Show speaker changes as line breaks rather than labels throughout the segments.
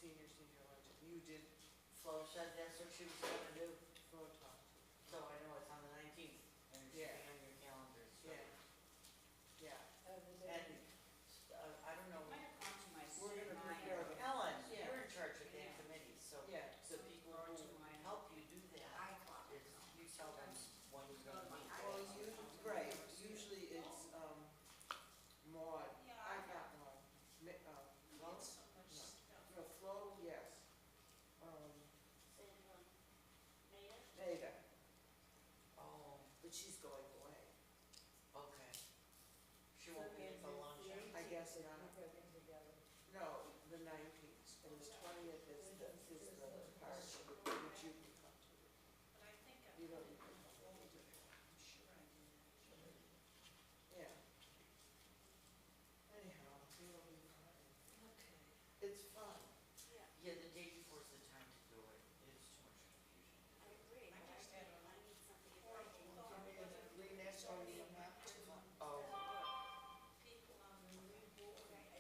senior lunch. You did
Flo said that's what she was gonna do,
Flo talk.
so I know it's on the 19th, and it should
Yeah.
be on your calendar, so.
Yeah. Yeah.
And, I don't know,
Might have gone to my
We're gonna
mine.
prepare them.
Ellen,
Yeah.
you're in charge of
Yeah.
that committee, so.
Yeah.
So people
Brought to
who
mine.
help you do
I
that,
thought
is you tell them when you're gonna meet.
Well, right, usually it's, Maud,
Yeah,
I
I
got Maud, Flo?
so much
No.
stuff.
No, Flo, yes.
Mayor?
Veda,
Oh,
but she's going away.
okay. She won't be at the lunch.
I guess not. No, the 19th, and the 20th is the part which you can come to.
But I think I
You
put
don't
it
need
in
to
the
come.
folder. I'm sure I did.
Yeah. Anyhow, it'll be fine.
Okay.
It's fun.
Yeah,
Yeah, the day before's the time to do it, it's too much confusion.
I agree.
I just had
I need something in
horrible
writing.
thought.
Read next on the map.
Oh,
People on the new board.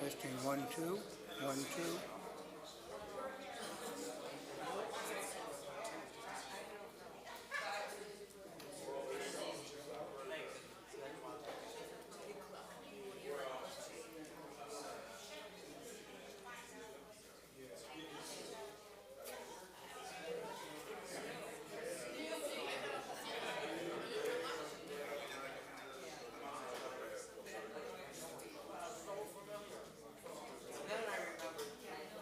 Testing 1, 2, 1, 2.
Then I remembered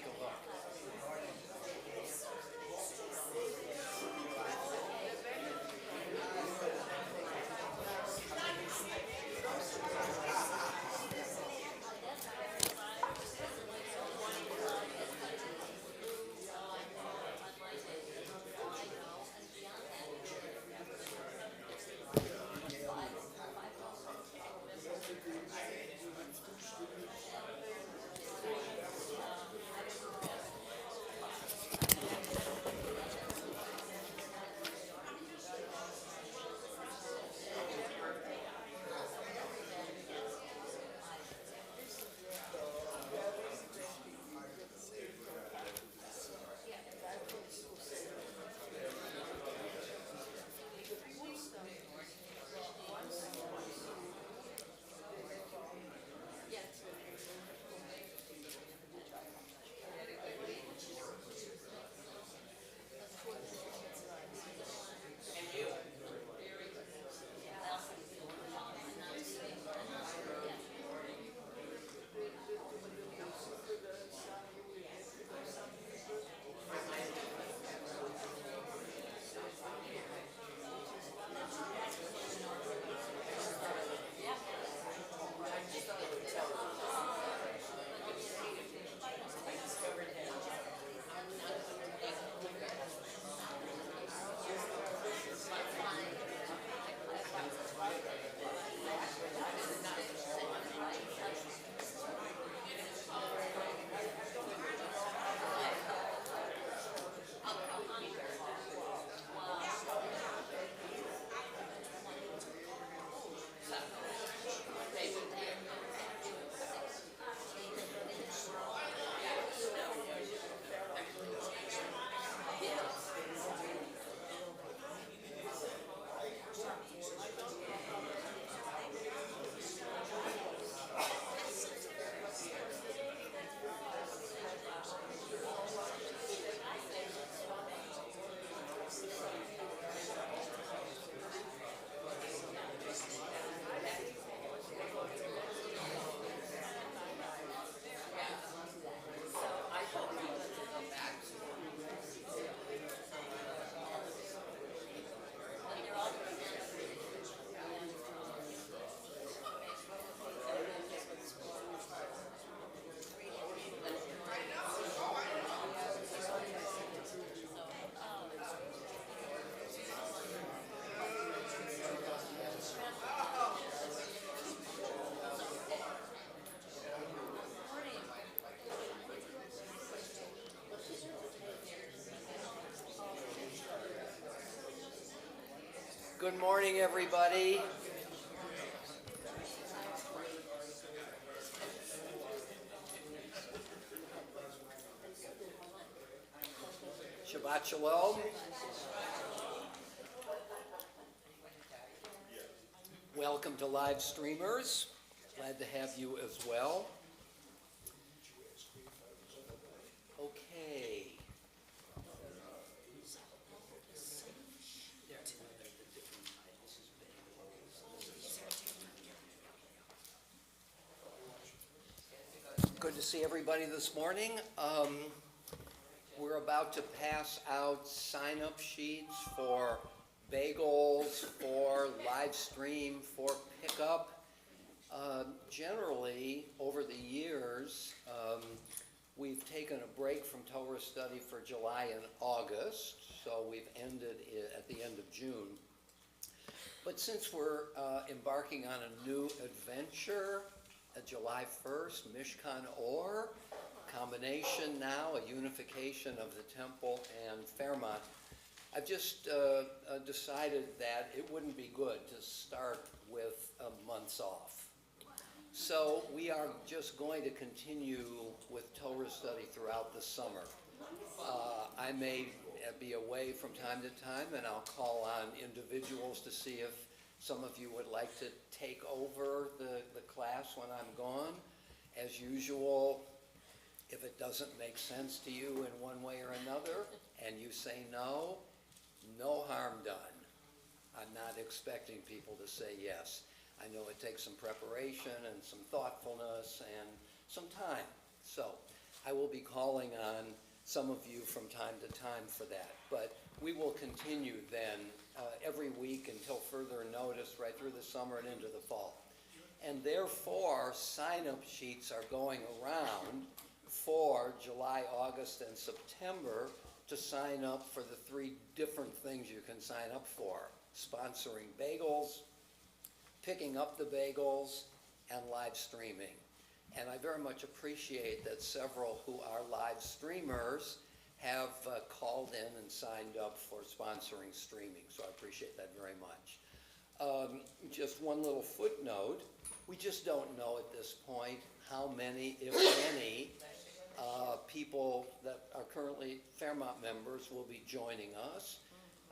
take a look. Good morning, everybody. Shabbat Shalom. Welcome to live streamers. Glad to have you as well. Okay. Good to see everybody this morning. We're about to pass out sign-up sheets for bagels, for live stream, for pickup. Generally, over the years, we've taken a break from Torah Study for July and August, so we've ended at the end of June. But since we're embarking on a new adventure, July 1st, Mishkan Or, combination now, a unification of the Temple and Fairmont, I've just decided that it wouldn't be good to start with months off. So we are just going to continue with Torah Study throughout the summer. I may be away from time to time, and I'll call on individuals to see if some of you would like to take over the class when I'm gone. As usual, if it doesn't make sense to you in one way or another, and you say no, no harm done. I'm not expecting people to say yes. I know it takes some preparation and some thoughtfulness and some time. So I will be calling on some of you from time to time for that. But we will continue then every week until further notice, right through the summer and into the fall. And therefore, sign-up sheets are going around for July, August, and September to sign up for the 3 different things you can sign up for: sponsoring bagels, picking up the bagels, and live streaming. And I very much appreciate that several who are live streamers have called in and signed up for sponsoring streaming, so I appreciate that very much. Just one little footnote, we just don't know at this point how many, if any, people that are currently Fairmont members will be joining us.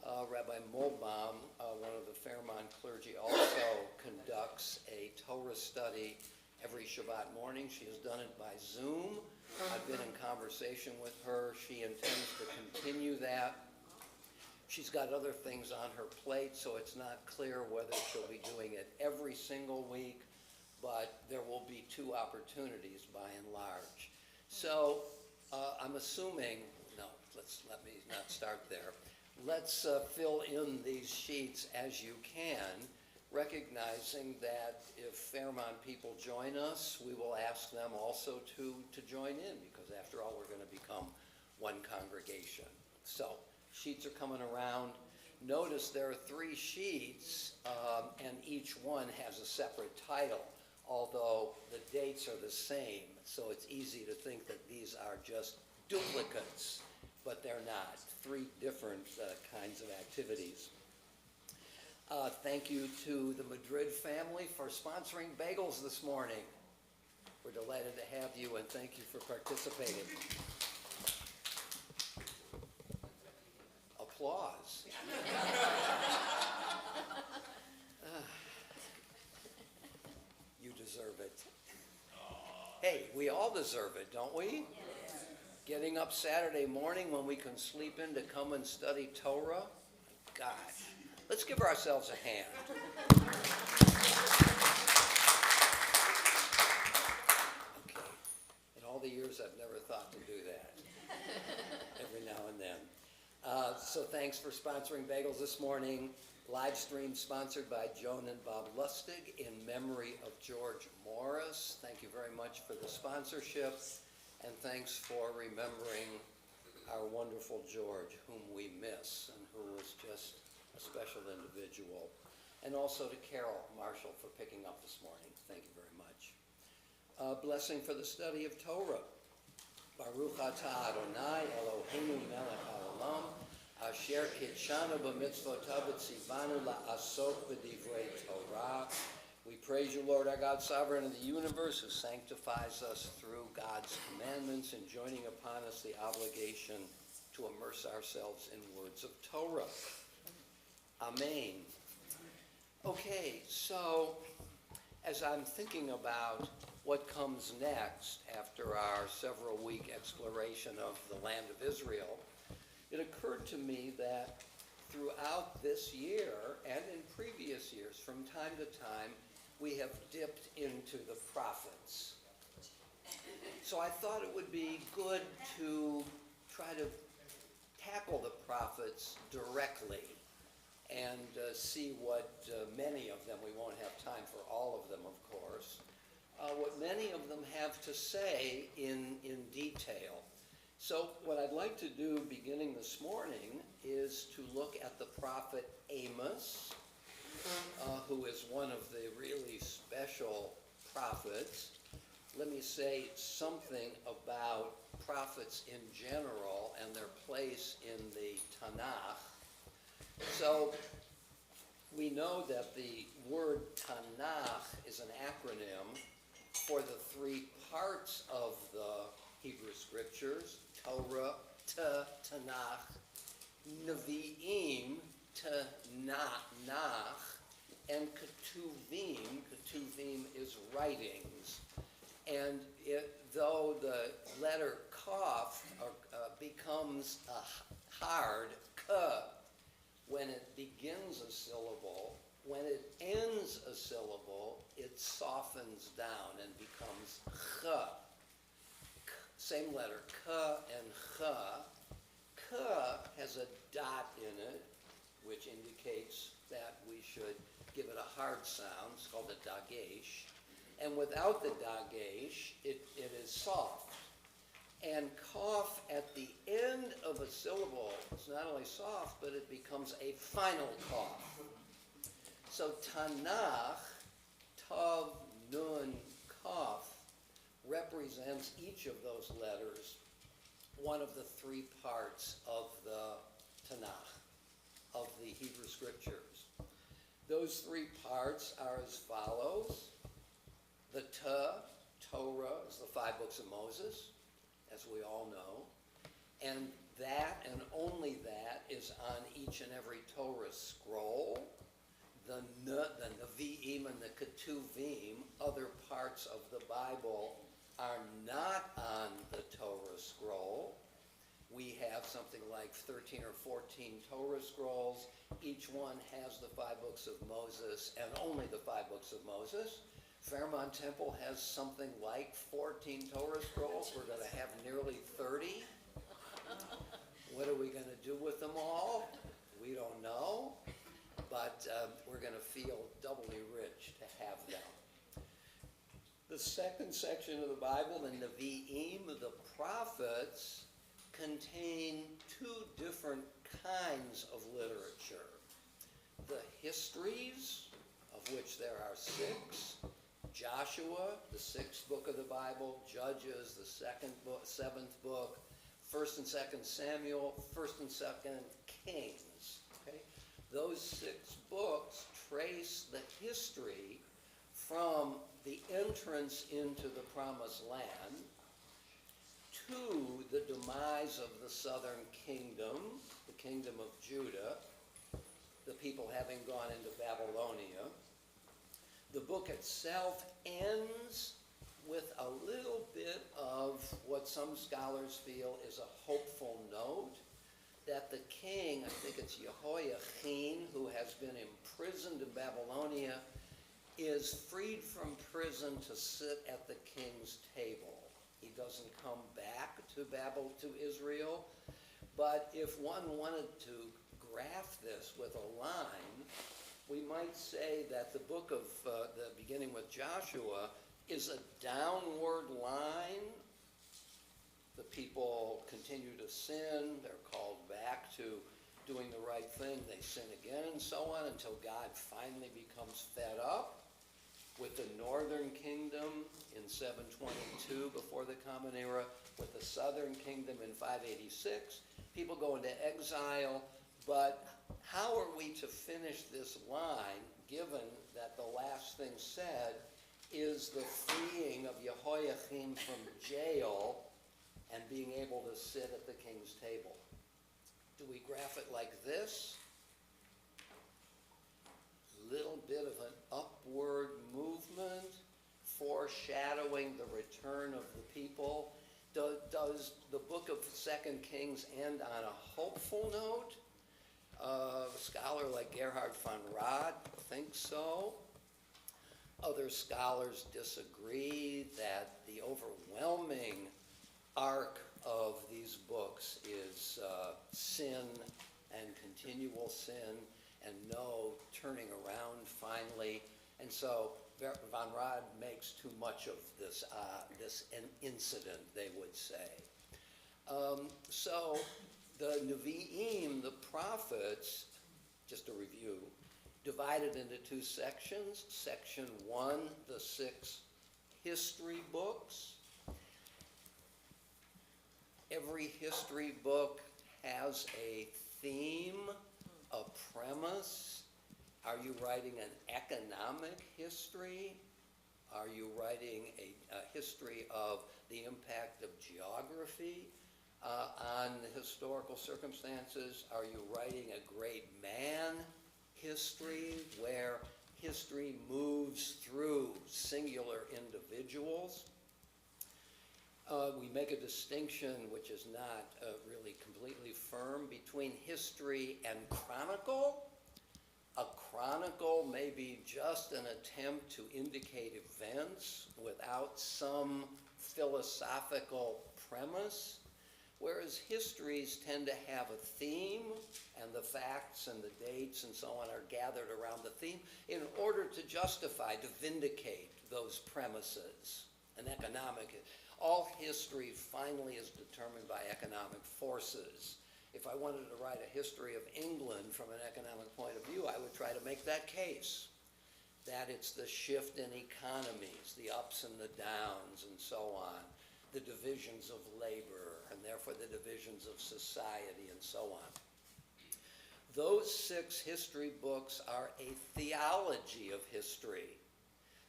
Rabbi Mulbaum, one of the Fairmont clergy, also conducts a Torah study every Shabbat morning. She has done it by Zoom. I've been in conversation with her. She intends to continue that. She's got other things on her plate, so it's not clear whether she'll be doing it every single week, but there will be 2 opportunities by and large. So I'm assuming, let me not start there. Let's fill in these sheets as you can, recognizing that if Fairmont people join us, we will ask them also to join in, because after all, we're going to become one congregation. So, sheets are coming around. Notice there are 3 sheets, and each one has a separate title, although the dates are the same, so it's easy to think that these are just duplicates, but they're not. 3 different kinds of activities. Thank you to the Madrid family for sponsoring bagels this morning. We're delighted to have you, and thank you for participating. Applause. You deserve it. Hey, we all deserve it, don't we? Getting up Saturday morning when we can sleep in to come and study Torah? Gosh. Let's give ourselves a hand. Okay. In all the years, I've never thought to do that. Every now and then. So thanks for sponsoring bagels this morning. Live stream sponsored by Joan and Bob Lustig in memory of George Morris. Thank you very much for the sponsorship. And thanks for remembering our wonderful George, whom we miss, and who was just a special individual. And also to Carol Marshall for picking up this morning. Thank you very much. Blessing for the study of Torah. Baruch atah Adonai Eloheinu melech haolam, asher kitshanu b'mitzvotav v'tzivanu la'asok b'divrei Torah. We praise you, Lord, our God, sovereign of the universe, who sanctifies us through God's commandments and joining upon us the obligation to immerse ourselves in words of Torah. Amen. Okay, so as I'm thinking about what comes next after our several-week exploration of the land of Israel, it occurred to me that throughout this year and in previous years, from time to time, we have dipped into the prophets. So I thought it would be good to try to tackle the prophets directly and see what many of them, we won't have time for all of them, of course, what many of them have to say in detail. So what I'd like to do beginning this morning is to look at the prophet Amos, who is one of the really special prophets. Let me say something about prophets in general and their place in the Tanakh. So we know that the word Tanakh is an acronym for the 3 parts of the Hebrew Scriptures: Torah, Tanakh, Nevi'im, Tanakh, and Ketuvim. Ketuvim is writings. And though the letter Kaf becomes a hard K when it begins a syllable, when it ends a syllable, it softens down and becomes Ch. same letter, K and Ch. K has a dot in it, which indicates that we should give it a hard sound. It's called a dagesh. And without the dagesh, it is soft. And cough at the end of a syllable is not only soft, but it becomes a final cough. So Tanakh, Tav, Nun, Kaf, represents each of those letters, one of the three parts of the Tanakh, of the Hebrew Scriptures. Those three parts are as follows. The Torah, is the 5 books of Moses, as we all know. And that, and only that, is on each and every Torah scroll. The Nevi'im and the Ketuvim, other parts of the Bible, are not on the Torah scroll. We have something like 13 or 14 Torah scrolls. Each one has the 5 books of Moses and only the 5 books of Moses. Fairmont Temple has something like 14 Torah scrolls. We're going to have nearly 30. What are we going to do with them all? We don't know. But we're going to feel doubly rich to have them. The second section of the Bible, the Nevi'im, the prophets, contain 2 different kinds of literature. The histories, of which there are 6. Joshua, the 6th book of the Bible. Judges, the 7th book. 1st and 2nd Samuel. 1st and 2nd Kings. Okay? Those 6 books trace the history from the entrance into the Promised Land to the demise of the southern kingdom, the kingdom of Judah, the people having gone into Babylonia. The book itself ends with a little bit of what some scholars feel is a hopeful note, that the king, I think it's Jehoiachin, who has been imprisoned in Babylonia, is freed from prison to sit at the king's table. He doesn't come back to Israel, but if one wanted to graph this with a line, we might say that the book of the beginning with Joshua is a downward line. The people continue to sin. They're called back to doing the right thing. They sin again and so on until God finally becomes fed up with the northern kingdom in 722 before the Common Era, with the southern kingdom in 586. People go into exile, but how are we to finish this line given that the last thing said is the freeing of Jehoiachin from jail and being able to sit at the king's table? Do we graph it like this? Little bit of an upward movement, foreshadowing the return of the people. Does the book of 2 Kings end on a hopeful note? A scholar like Gerhard von Rad thinks so. Other scholars disagree that the overwhelming arc of these books is sin and continual sin and no turning around finally. And so von Rad makes too much of this an incident, they would say. So the Nevi'im, the prophets, just a review, divided into 2 sections. Section 1, the 6 history books. Every history book has a theme, a premise. Are you writing an economic history? Are you writing a history of the impact of geography on the historical circumstances? Are you writing a great man history where history moves through singular individuals? We make a distinction, which is not really completely firm, between history and chronicle. A chronicle may be just an attempt to indicate events without some philosophical premise, whereas histories tend to have a theme, and the facts and the dates and so on are gathered around the theme in order to justify, to vindicate those premises. All history finally is determined by economic forces. If I wanted to write a history of England from an economic point of view, I would try to make that case, that it's the shift in economies, the ups and the downs and so on, the divisions of labor, and therefore the divisions of society and so on. Those 6 history books are a theology of history.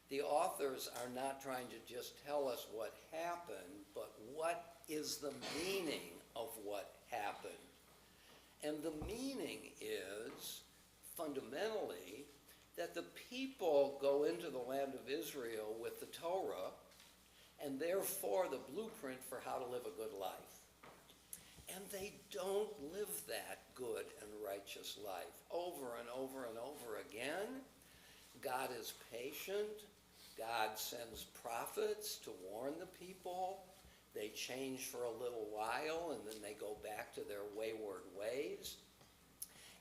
The authors are not trying to just tell us what happened, but what is the meaning of what happened. And the meaning is, fundamentally, that the people go into the land of Israel with the Torah, and therefore the blueprint for how to live a good life. And they don't live that good and righteous life. Over and over and over again, God is patient. God sends prophets to warn the people. They change for a little while, and then they go back to their wayward ways.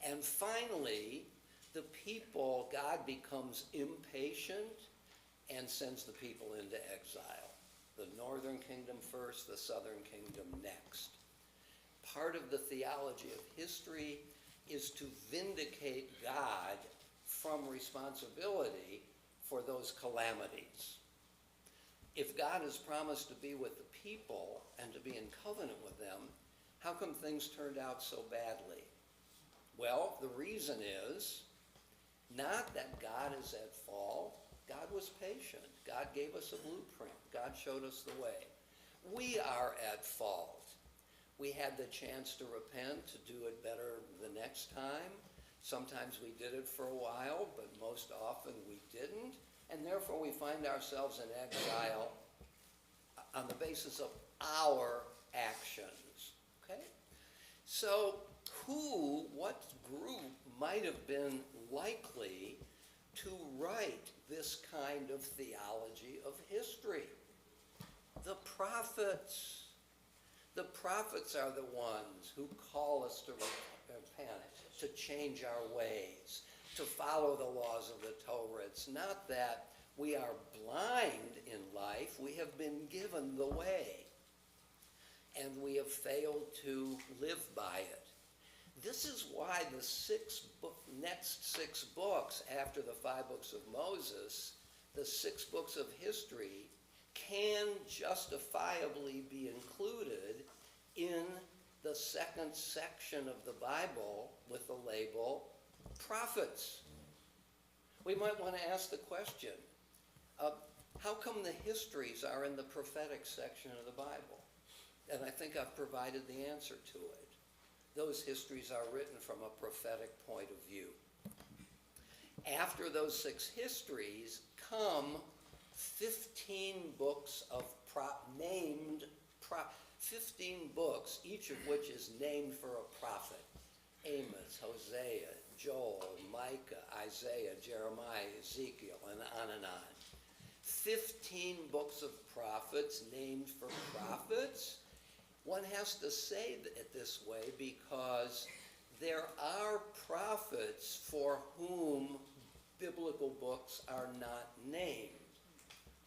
And finally, the people, God becomes impatient and sends the people into exile. The northern kingdom first, the southern kingdom next. Part of the theology of history is to vindicate God from responsibility for those calamities. If God has promised to be with the people and to be in covenant with them, how come things turned out so badly? Well, the reason is not that God is at fault. God was patient. God gave us a blueprint. God showed us the way. We are at fault. We had the chance to repent, to do it better the next time. Sometimes we did it for a while, but most often we didn't. And therefore we find ourselves in exile on the basis of our actions. Okay? So what group might have been likely to write this kind of theology of history? The prophets. The prophets are the ones who call us to repent, to change our ways, to follow the laws of the Torah. It's not that we are blind in life. We have been given the way, and we have failed to live by it. This is why the next 6 books after the 5 books of Moses, the 6 books of history, can justifiably be included in the second section of the Bible with the label prophets. We might want to ask the question, how come the histories are in the prophetic section of the Bible? And I think I've provided the answer to it. Those histories are written from a prophetic point of view. After those 6 histories come 15 books of 15 books, each of which is named for a prophet. Amos, Hosea, Joel, Micah, Isaiah, Jeremiah, Ezekiel, and on and on. 15 books of prophets named for prophets. One has to say it this way because there are prophets for whom biblical books are not named.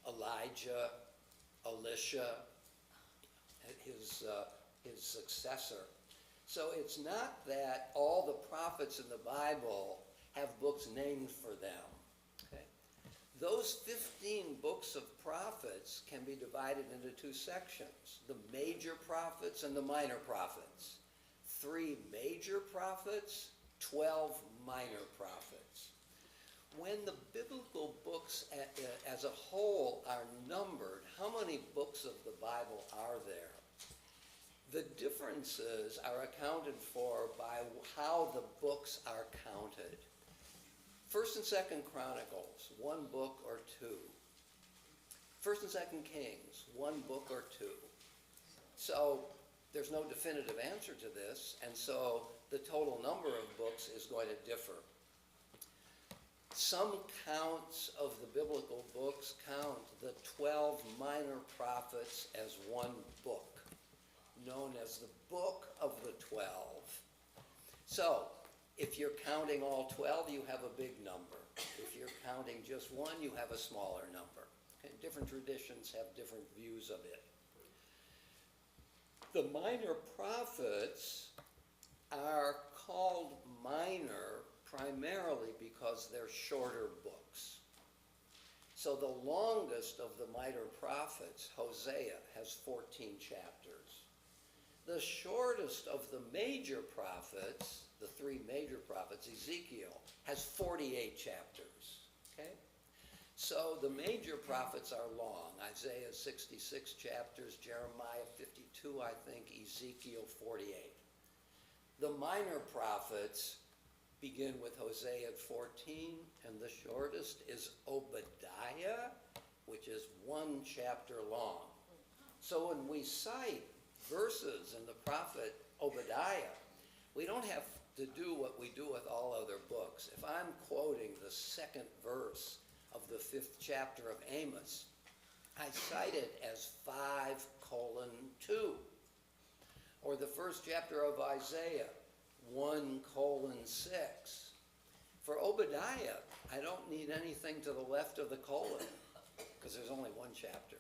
Elijah, Elisha, his successor. So it's not that all the prophets in the Bible have books named for them. Okay? Those 15 books of prophets can be divided into 2 sections, the major prophets and the minor prophets. 3 major prophets, 12 minor prophets. When the biblical books as a whole are numbered, how many books of the Bible are there? The differences are accounted for by how the books are counted. 1st and 2nd Chronicles, 1 book or 2. 1st and 2nd Kings, 1 book or 2. So there's no definitive answer to this, and so the total number of books is going to differ. Some counts of the biblical books count the 12 minor prophets as 1 book. known as the Book of the 12. So, if you're counting all 12, you have a big number. If you're counting just one, you have a smaller number. Okay? Different traditions have different views of it. The minor prophets are called minor primarily because they're shorter books. So the longest of the minor prophets, Hosea, has 14 chapters. The shortest of the major prophets, the three major prophets, Ezekiel, has 48 chapters. Okay? So the major prophets are long. Isaiah 66 chapters, Jeremiah 52, I think, Ezekiel 48. The minor prophets begin with Hosea at 14, and the shortest is Obadiah, which is one chapter long. So when we cite verses in the prophet Obadiah, we don't have to do what we do with all other books. If I'm quoting the second verse of the 5th chapter of Amos, I cite it as 5:2. Or the first chapter of Isaiah, 1:6. For Obadiah, I don't need anything to the left of the colon, because there's only one chapter.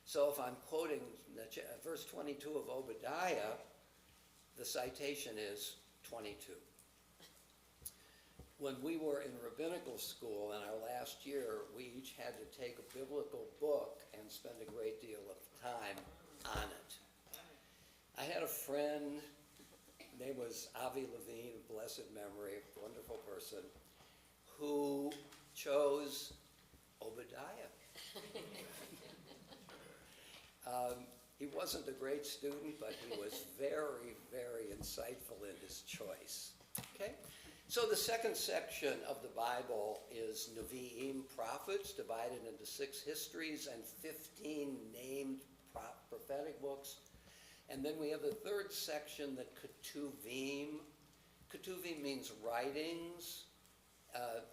So if I'm quoting verse 22 of Obadiah, the citation is 22. When we were in rabbinical school in our last year, we each had to take a biblical book and spend a great deal of time on it. I had a friend, name was Avi Levine, of blessed memory, a wonderful person, who chose Obadiah. He wasn't a great student, but he was very, very insightful in his choice. Okay? So the second section of the Bible is Nevi'im, prophets, divided into 6 histories and 15 named prophetic books. And then we have the third section, the Ketuvim. Ketuvim means writings.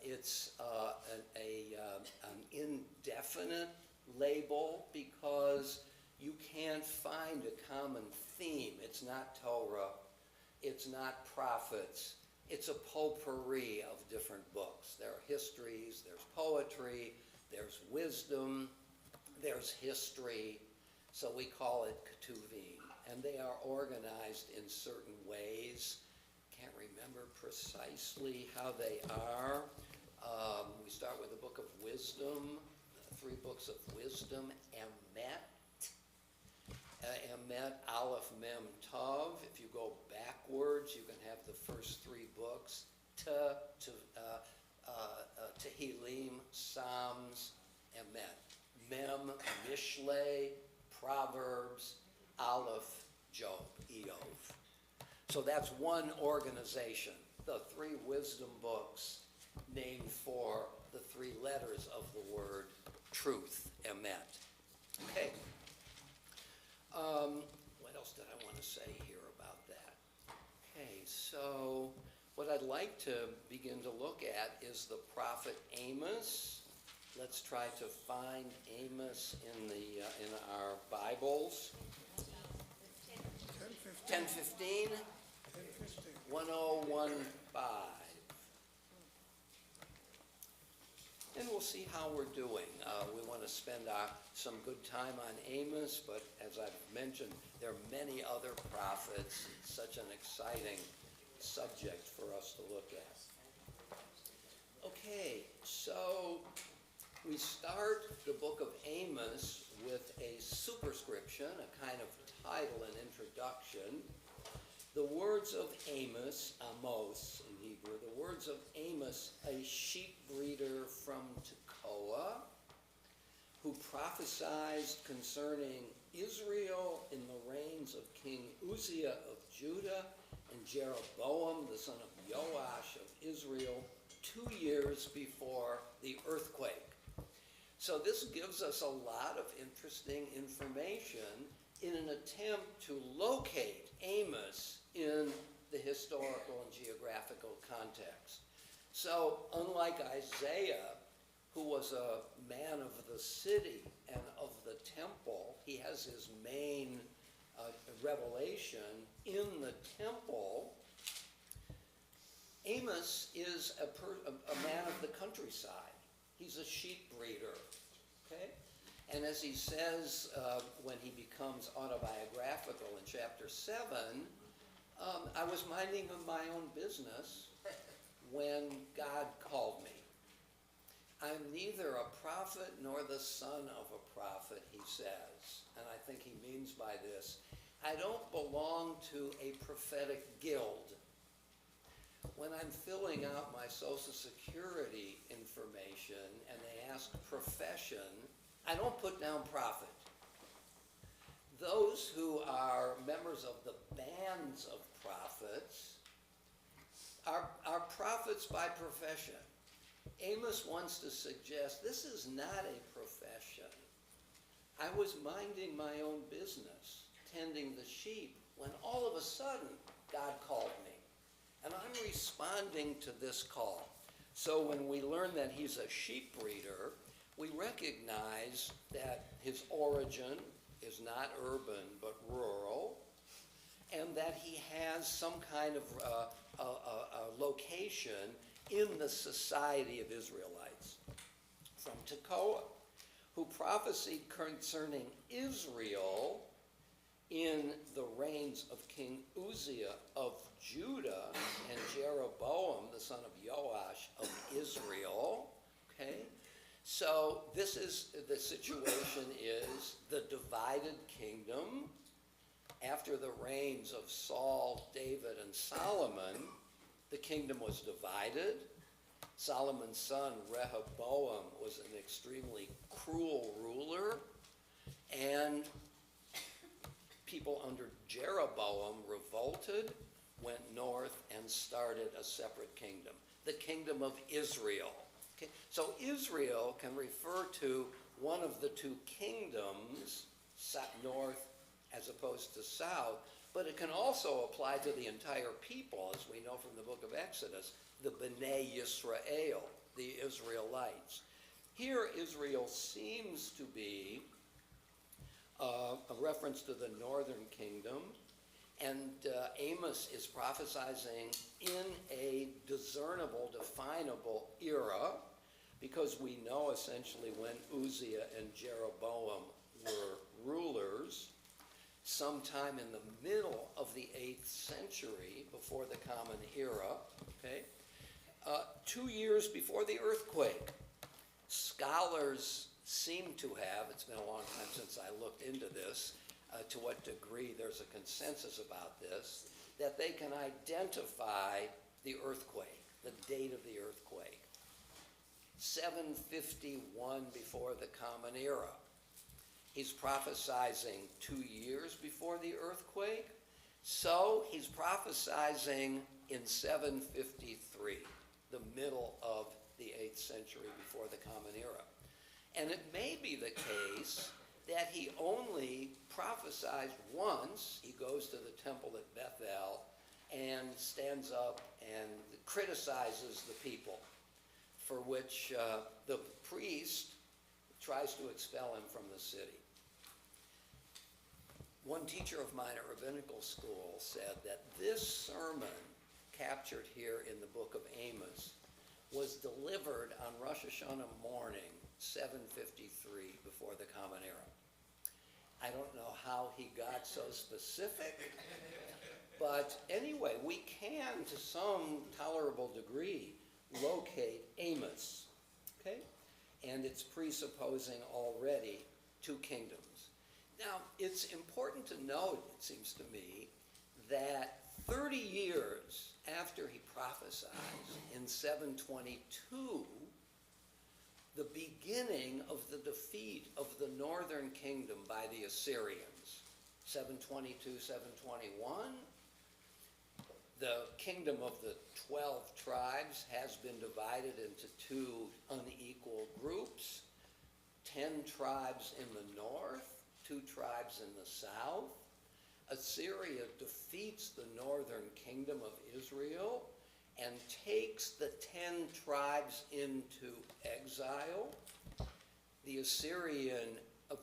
It's an indefinite label because you can't find a common theme. It's not Torah. It's not prophets. It's a potpourri of different books. There are histories, there's poetry, there's wisdom, there's history. So we call it Ketuvim. And they are organized in certain ways. Can't remember precisely how they are. We start with the book of wisdom, 3 books of wisdom, Emet, Aleph, Mem, Tav. If you go backwards, you can have the first 3 books, Tehillim, Psalms, Emet, Mem, Mishlei, Proverbs, Aleph, Job, Eov. So that's one organization, the 3 wisdom books named for the 3 letters of the word truth, Emet. Okay. What else did I want to say here about that? Okay, so what I'd like to begin to look at is the prophet Amos. Let's try to find Amos in our Bibles. 10:15. 10:15. And we'll see how we're doing. We want to spend some good time on Amos, but as I've mentioned, there are many other prophets. It's such an exciting subject for us to look at. Okay, so we start the book of Amos with a superscription, a kind of title and introduction. The words of Amos, Amos in Hebrew, the words of Amos, a sheep breeder from Tekoa, who prophesied concerning Israel in the reigns of King Uzziah of Judah and Jeroboam, the son of Joash of Israel, 2 years before the earthquake. So this gives us a lot of interesting information in an attempt to locate Amos in the historical and geographical context. So unlike Isaiah, who was a man of the city and of the temple, he has his main revelation in the temple, Amos is a man of the countryside. He's a sheep breeder, okay? And as he says when he becomes autobiographical in chapter 7, I was minding my own business when God called me. I'm neither a prophet nor the son of a prophet, he says. And I think he means by this, I don't belong to a prophetic guild. When I'm filling out my Social Security information and they ask profession, I don't put down prophet. Those who are members of the bands of prophets are prophets by profession. Amos wants to suggest this is not a profession. I was minding my own business, tending the sheep, when all of a sudden God called me. And I'm responding to this call. So when we learn that he's a sheep breeder, we recognize that his origin is not urban but rural, and that he has some kind of a location in the society of Israelites. From Tekoa, who prophesied concerning Israel in the reigns of King Uzziah of Judah and Jeroboam, the son of Joash of Israel. Okay? So this is, the situation is the divided kingdom. After the reigns of Saul, David, and Solomon, the kingdom was divided. Solomon's son, Rehoboam, was an extremely cruel ruler, and people under Jeroboam revolted, went north, and started a separate kingdom, the kingdom of Israel. Okay? So Israel can refer to one of the two kingdoms, north as opposed to south, but it can also apply to the entire people, as we know from the book of Exodus, the Bnei Yisrael, the Israelites. Here, Israel seems to be a reference to the northern kingdom, and Amos is prophesying in a discernible, definable era, because we know essentially when Uzziah and Jeroboam were rulers, sometime in the middle of the 8th century, before the Common Era, okay, 2 years before the earthquake. Scholars seem to have, it's been a long time since I looked into this, to what degree there's a consensus about this, that they can identify the earthquake, the date of the earthquake. 751 before the Common Era. He's prophesying 2 years before the earthquake, so he's prophesying in 753, the middle of the 8th century before the Common Era. And it may be the case that he only prophesied once. He goes to the temple at Bethel and stands up and criticizes the people, for which the priest tries to expel him from the city. One teacher of mine at rabbinical school said that this sermon captured here in the book of Amos was delivered on Rosh Hashanah morning, 753 before the Common Era. I don't know how he got so specific, but anyway, we can, to some tolerable degree, locate Amos, okay? And it's presupposing already 2 kingdoms. Now, it's important to note, it seems to me, that 30 years after he prophesied, in 722, the beginning of the defeat of the northern kingdom by the Assyrians, 722, 721, the kingdom of the 12 tribes has been divided into 2 unequal groups, 10 tribes in the north, 2 tribes in the south. Assyria defeats the northern kingdom of Israel and takes the 10 tribes into exile. The Assyrian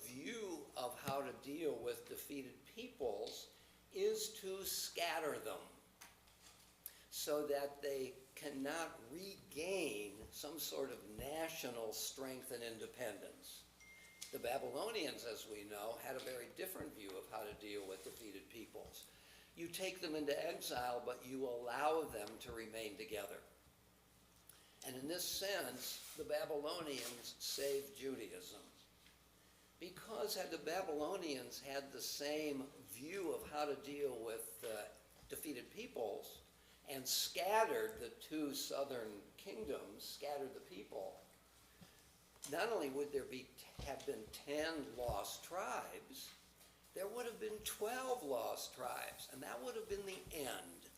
view of how to deal with defeated peoples is to scatter them so that they cannot regain some sort of national strength and independence. The Babylonians, as we know, had a very different view of how to deal with defeated peoples. You take them into exile, but you allow them to remain together. And in this sense, the Babylonians saved Judaism. Because had the Babylonians had the same view of how to deal with defeated peoples and scattered the two southern kingdoms, scattered the people, not only would there have been 10 lost tribes, there would have been 12 lost tribes, and that would have been the end.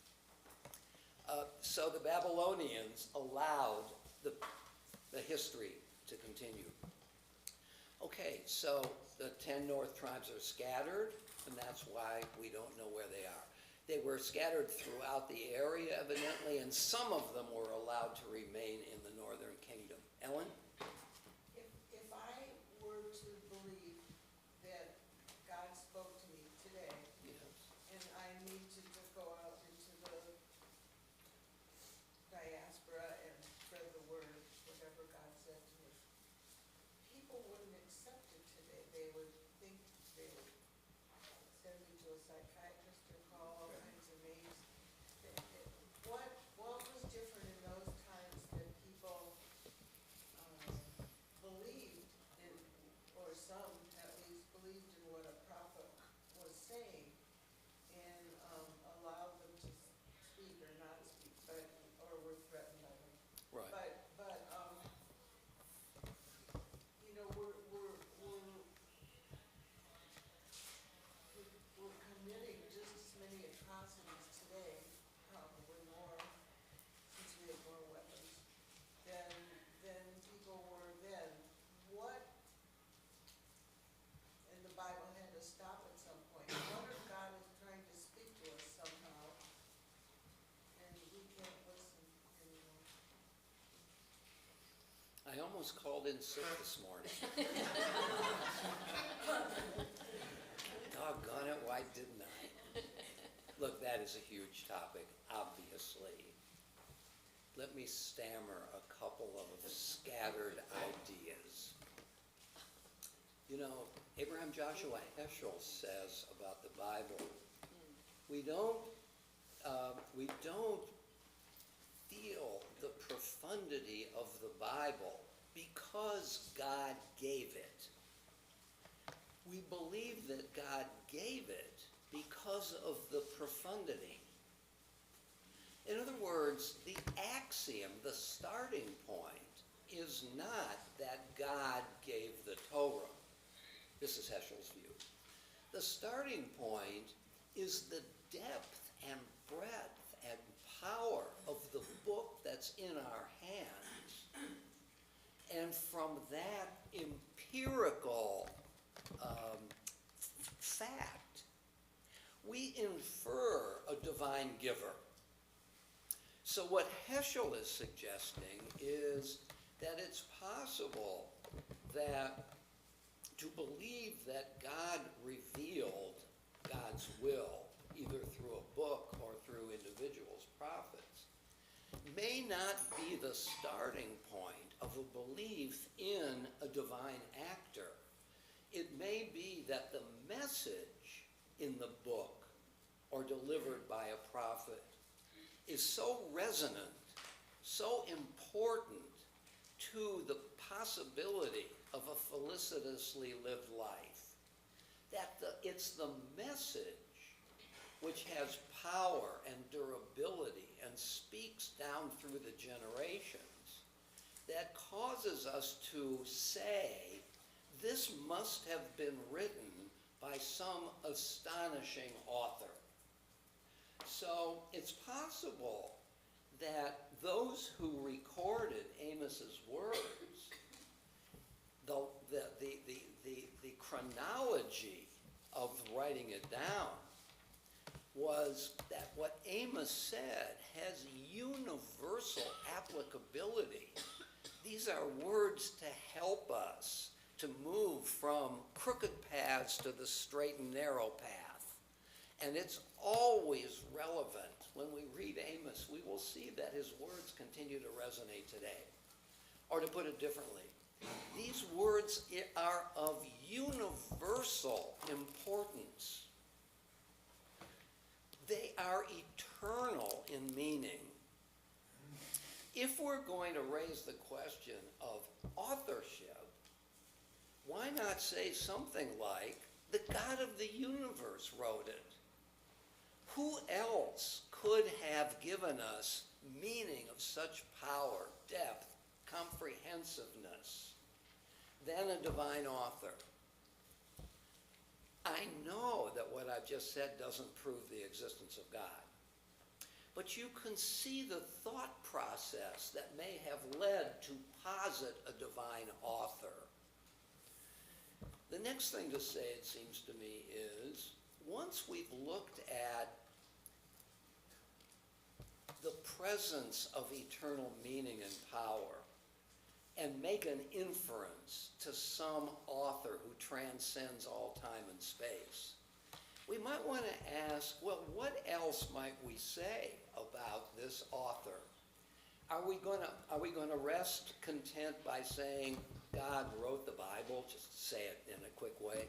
So the Babylonians allowed the history to continue. Okay, so the 10 north tribes are scattered, and that's why we don't know where they are. They were scattered throughout the area, evidently, and some of them were allowed to remain in the northern kingdom. Ellen?
If I were to believe that God spoke to me today,
Yes.
and I need to just go out into the diaspora and spread the word, whatever God said to me, people wouldn't accept it today. They would think they would send me to a psychiatrist or call all kinds of names. What was different in those times that people believed in, or some at least believed in what a prophet was saying, and allowed them to speak or not speak, or were threatened by them.
Right.
But you know, we're committing just as many atrocities today, probably more, since we have more weapons, than people were then. What, and the Bible had to stop at some point. What if God is trying to speak to us somehow, and we can't listen anymore?
I almost called in sick this morning. Doggone it, why didn't I? Look, that is a huge topic, obviously. Let me stammer a couple of scattered ideas. You know, Abraham Joshua Heschel says about the Bible, we don't feel the profundity of the Bible because God gave it. We believe that God gave it because of the profundity. In other words, the axiom, the starting point, is not that God gave the Torah. This is Heschel's view. The starting point is the depth and breadth and power of the book that's in our hands. And from that empirical fact, we infer a divine giver. So what Heschel is suggesting is that it's possible that to believe that God revealed God's will, either through a book or through individuals, prophets, may not be the starting point of a belief in a divine actor. It may be that the message in the book or delivered by a prophet is so resonant, so important to the possibility of a felicitously lived life, that it's the message which has power and durability and speaks down through the generations that causes us to say, this must have been written by some astonishing author. So it's possible that those who recorded Amos's words, the chronology of writing it down was that what Amos said has universal applicability. These are words to help us to move from crooked paths to the straight and narrow path. And it's always relevant. When we read Amos, we will see that his words continue to resonate today. Or to put it differently, these words are of universal importance. They are eternal in meaning. If we're going to raise the question of authorship, why not say something like, the God of the universe wrote it? Who else could have given us meaning of such power, depth, comprehensiveness than a divine author? I know that what I've just said doesn't prove the existence of God, but you can see the thought process that may have led to posit a divine author. The next thing to say, it seems to me, is once we've looked at the presence of eternal meaning and power and make an inference to some author who transcends all time and space, we might want to ask, well, what else might we say about this author? Are we going to rest content by saying God wrote the Bible, just to say it in a quick way?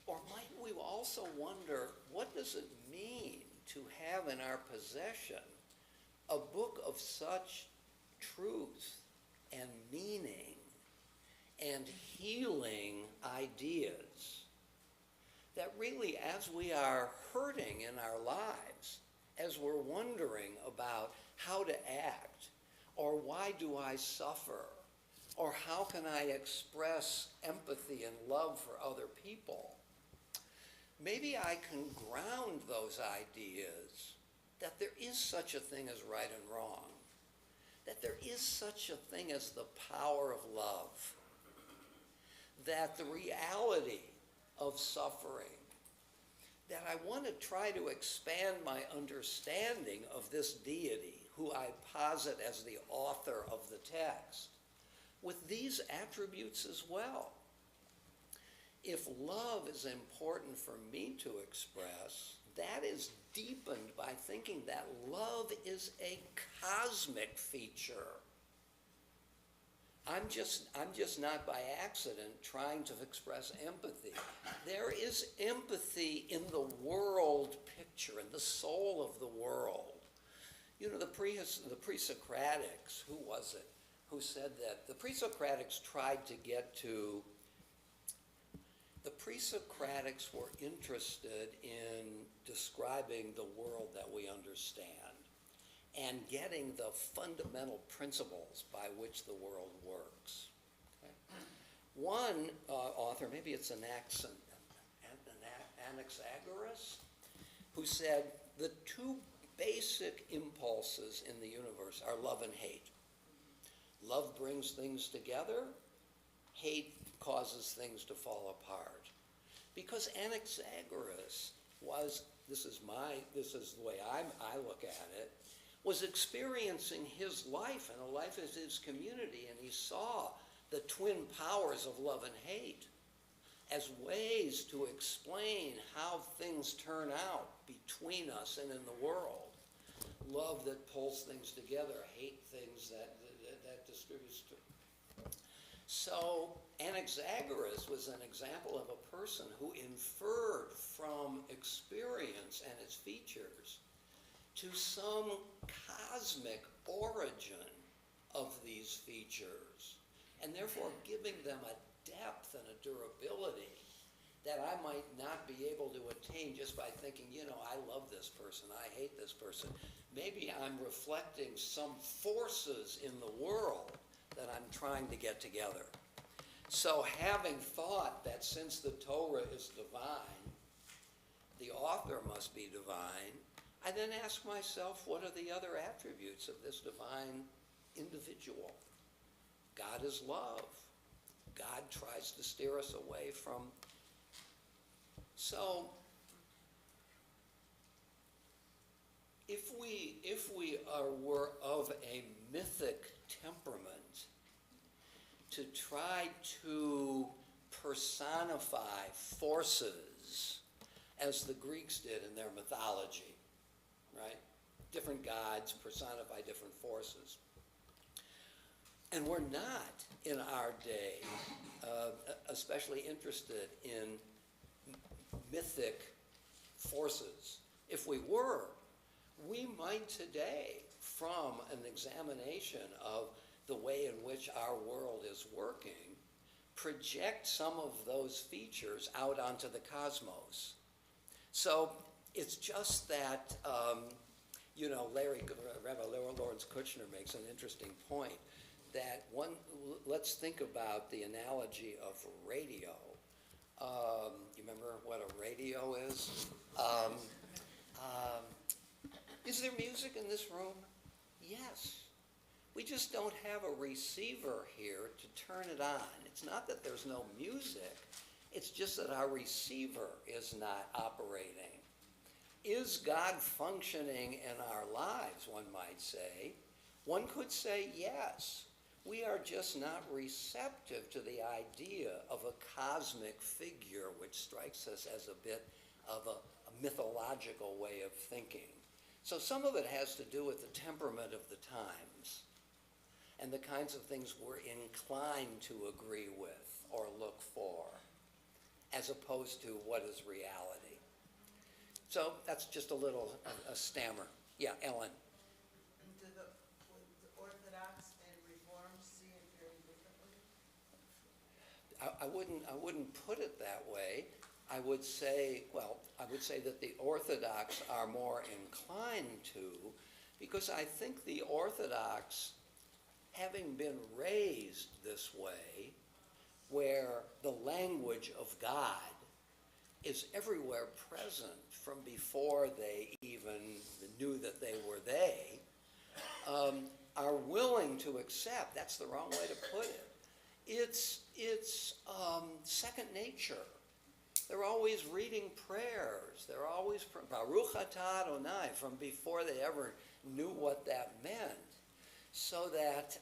Or might we also wonder, what does it mean to have in our possession a book of such truth and meaning and healing ideas that really, as we are hurting in our lives, as we're wondering about how to act, or why do I suffer, or how can I express empathy and love for other people, maybe I can ground those ideas that there is such a thing as right and wrong, that there is such a thing as the power of love, that the reality of suffering, that I want to try to expand my understanding of this deity, who I posit as the author of the text, with these attributes as well. If love is important for me to express, that is deepened by thinking that love is a cosmic feature. I'm just not by accident trying to express empathy. There is empathy in the world picture, in the soul of the world. You know, the pre-Socratics, who was it, who said that? The pre-Socratics tried to get to, the pre-Socratics were interested in describing the world that we understand and getting the fundamental principles by which the world works. Okay? One author, maybe it's Anaxagoras, who said the two basic impulses in the universe are love and hate. Love brings things together, hate causes things to fall apart. Because Anaxagoras was, this is the way I look at it, was experiencing his life and the life of his community, and he saw the twin powers of love and hate as ways to explain how things turn out between us and in the world. Love that pulls things together, hate things that distributes. So Anaxagoras was an example of a person who inferred from experience and its features to some cosmic origin of these features, and therefore giving them a depth and a durability that I might not be able to attain just by thinking, you know, I love this person, I hate this person. Maybe I'm reflecting some forces in the world that I'm trying to get together. So having thought that since the Torah is divine, the author must be divine, I then ask myself, what are the other attributes of this divine individual? God is love. God tries to steer us away from. So, if we were of a mythic temperament, to try to personify forces as the Greeks did in their mythology, right? Different gods personify different forces. And we're not, in our day, especially interested in mythic forces. If we were, we might today, from an examination of the way in which our world is working, project some of those features out onto the cosmos. So it's just that, Rabbi Lawrence Kushner makes an interesting point, that let's think about the analogy of radio. You remember what a radio is? Is there music in this room? Yes. We just don't have a receiver here to turn it on. It's not that there's no music, it's just that our receiver is not operating. Is God functioning in our lives, one might say? One could say yes. We are just not receptive to the idea of a cosmic figure, which strikes us as a bit of a mythological way of thinking. So some of it has to do with the temperament of the times and the kinds of things we're inclined to agree with or look for, as opposed to what is reality. So that's just a little a stammer. Yeah, Ellen.
Would the Orthodox and Reform see it very differently?
I wouldn't put it that way. I would say that the Orthodox are more inclined to, because I think the Orthodox, having been raised this way, where the language of God is everywhere present from before they even knew that they were they, are willing to accept, that's the wrong way to put it, it's second nature. They're always reading prayers. They're always, Baruch atah Adonai, from before they ever knew what that meant. So that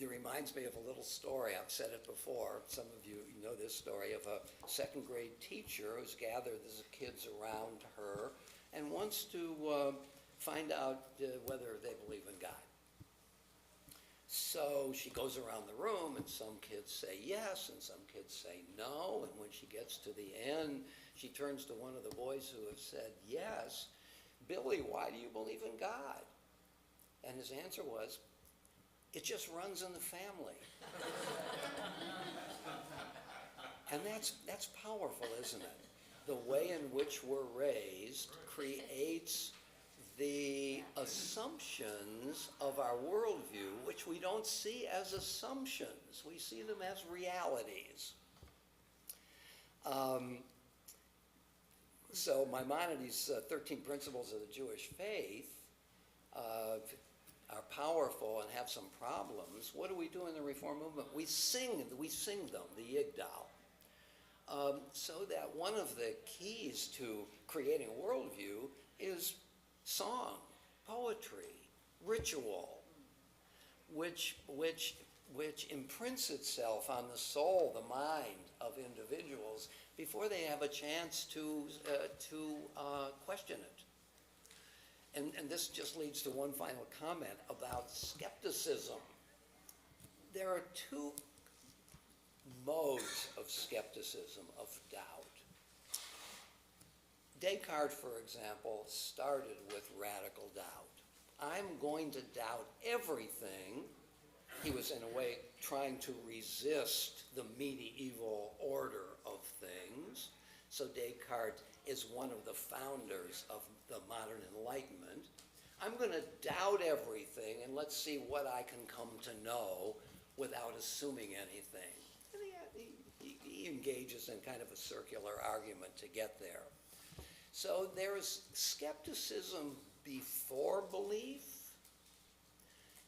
it reminds me of a little story. I've said it before. Some of you know this story of a second grade teacher who's gathered the kids around her and wants to find out whether they believe in God. So she goes around the room, and some kids say yes, and some kids say no. And when she gets to the end, she turns to one of the boys who have said yes. Billy, why do you believe in God? And his answer was, it just runs in the family. And that's powerful, isn't it? The way in which we're raised creates the assumptions of our worldview, which we don't see as assumptions. We see them as realities. So Maimonides' 13 principles of the Jewish faith are powerful and have some problems. What do we do in the Reform movement? We sing them, the Yigdal. So that one of the keys to creating a worldview is song, poetry, ritual, which imprints itself on the soul, the mind of individuals before they have a chance to question it. And this just leads to one final comment about skepticism. There are two modes of skepticism, of doubt. Descartes, for example, started with radical doubt. I'm going to doubt everything. He was, in a way, trying to resist the medieval order of things. So Descartes is one of the founders of the modern Enlightenment. I'm going to doubt everything, and let's see what I can come to know without assuming anything. And he engages in kind of a circular argument to get there. So there's skepticism before belief,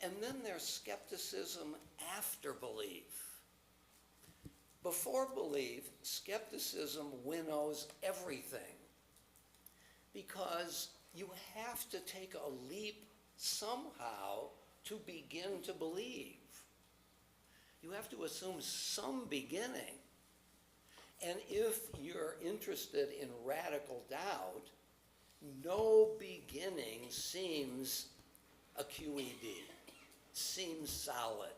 and then there's skepticism after belief. Before belief, skepticism winnows everything, because you have to take a leap somehow to begin to believe. You have to assume some beginning. And if you're interested in radical doubt, no beginning seems a QED, seems solid.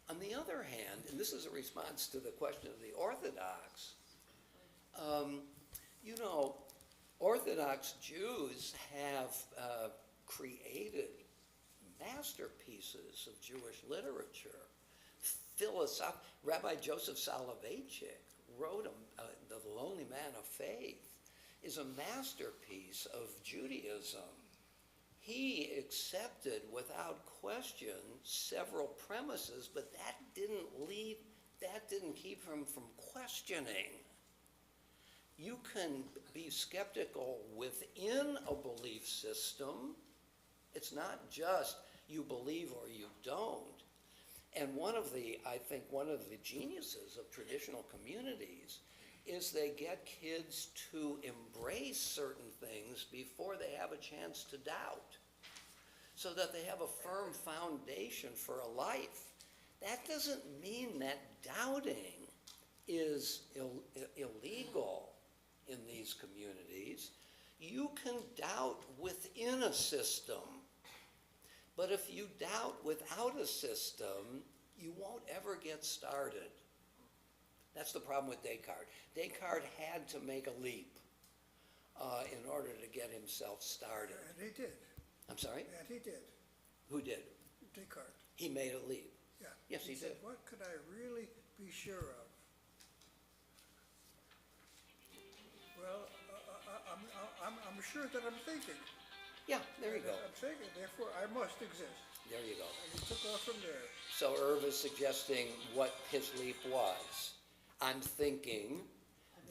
On the other hand, and this is a response to the question of the Orthodox, you know, Orthodox Jews have created masterpieces of Jewish literature. Rabbi Joseph Soloveitchik wrote The Lonely Man of Faith is a masterpiece of Judaism. He accepted without question several premises, but that didn't keep him from questioning. You can be skeptical within a belief system. It's not just you believe or you don't. And I think one of the geniuses of traditional communities is they get kids to embrace certain things before they have a chance to doubt, so that they have a firm foundation for a life. That doesn't mean that doubting is illegal in these communities. You can doubt within a system, but if you doubt without a system, you won't ever get started. That's the problem with Descartes. Descartes had to make a leap in order to get himself started.
And he did.
I'm sorry?
And he did.
Who did?
Descartes.
He made a leap.
Yeah.
Yes, he
said,
did.
what could I really be sure of? Well, I'm sure that I'm thinking.
Yeah, there you go.
I'm thinking, therefore I must exist.
There you go.
And he took off from there.
So Irv is suggesting what his leap was. I'm thinking,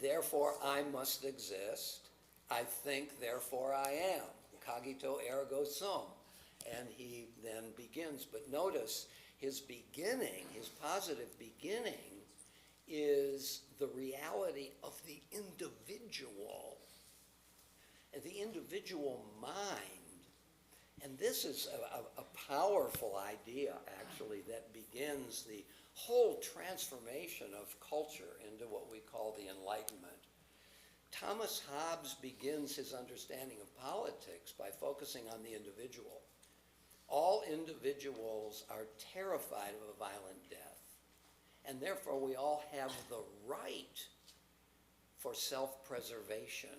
therefore I must exist. I think, therefore I am. Cogito ergo sum. And he then begins. But notice his beginning, his positive beginning, is the reality of the individual. And the individual mind. And this is a powerful idea, actually, that begins the whole transformation of culture into what we call the Enlightenment. Thomas Hobbes begins his understanding of politics by focusing on the individual. All individuals are terrified of a violent death, and therefore we all have the right for self-preservation.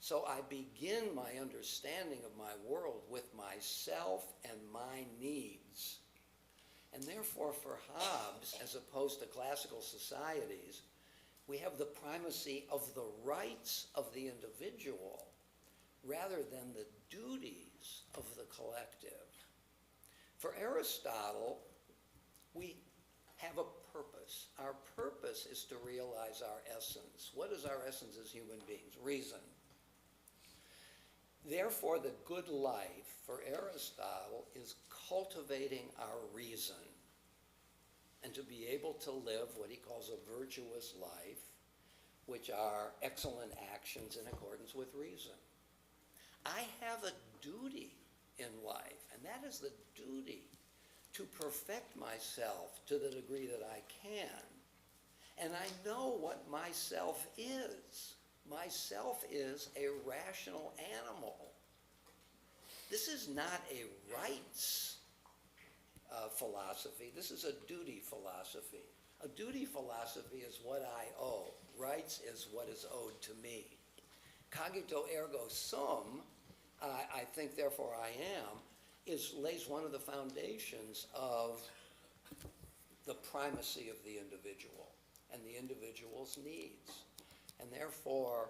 So I begin my understanding of my world with myself and my needs. And therefore for Hobbes, as opposed to classical societies, we have the primacy of the rights of the individual rather than the duties of the collective. For Aristotle, we have a purpose. Our purpose is to realize our essence. What is our essence as human beings? Reason. Therefore, the good life for Aristotle is cultivating our reason and to be able to live what he calls a virtuous life, which are excellent actions in accordance with reason. I have a duty in life, and that is the duty to perfect myself to the degree that I can. And I know what myself is. Myself is a rational animal. This is not a rights philosophy. This is a duty philosophy. A duty philosophy is what I owe. Rights is what is owed to me. Cogito ergo sum, I think therefore I am, lays one of the foundations of the primacy of the individual and the individual's needs. And therefore,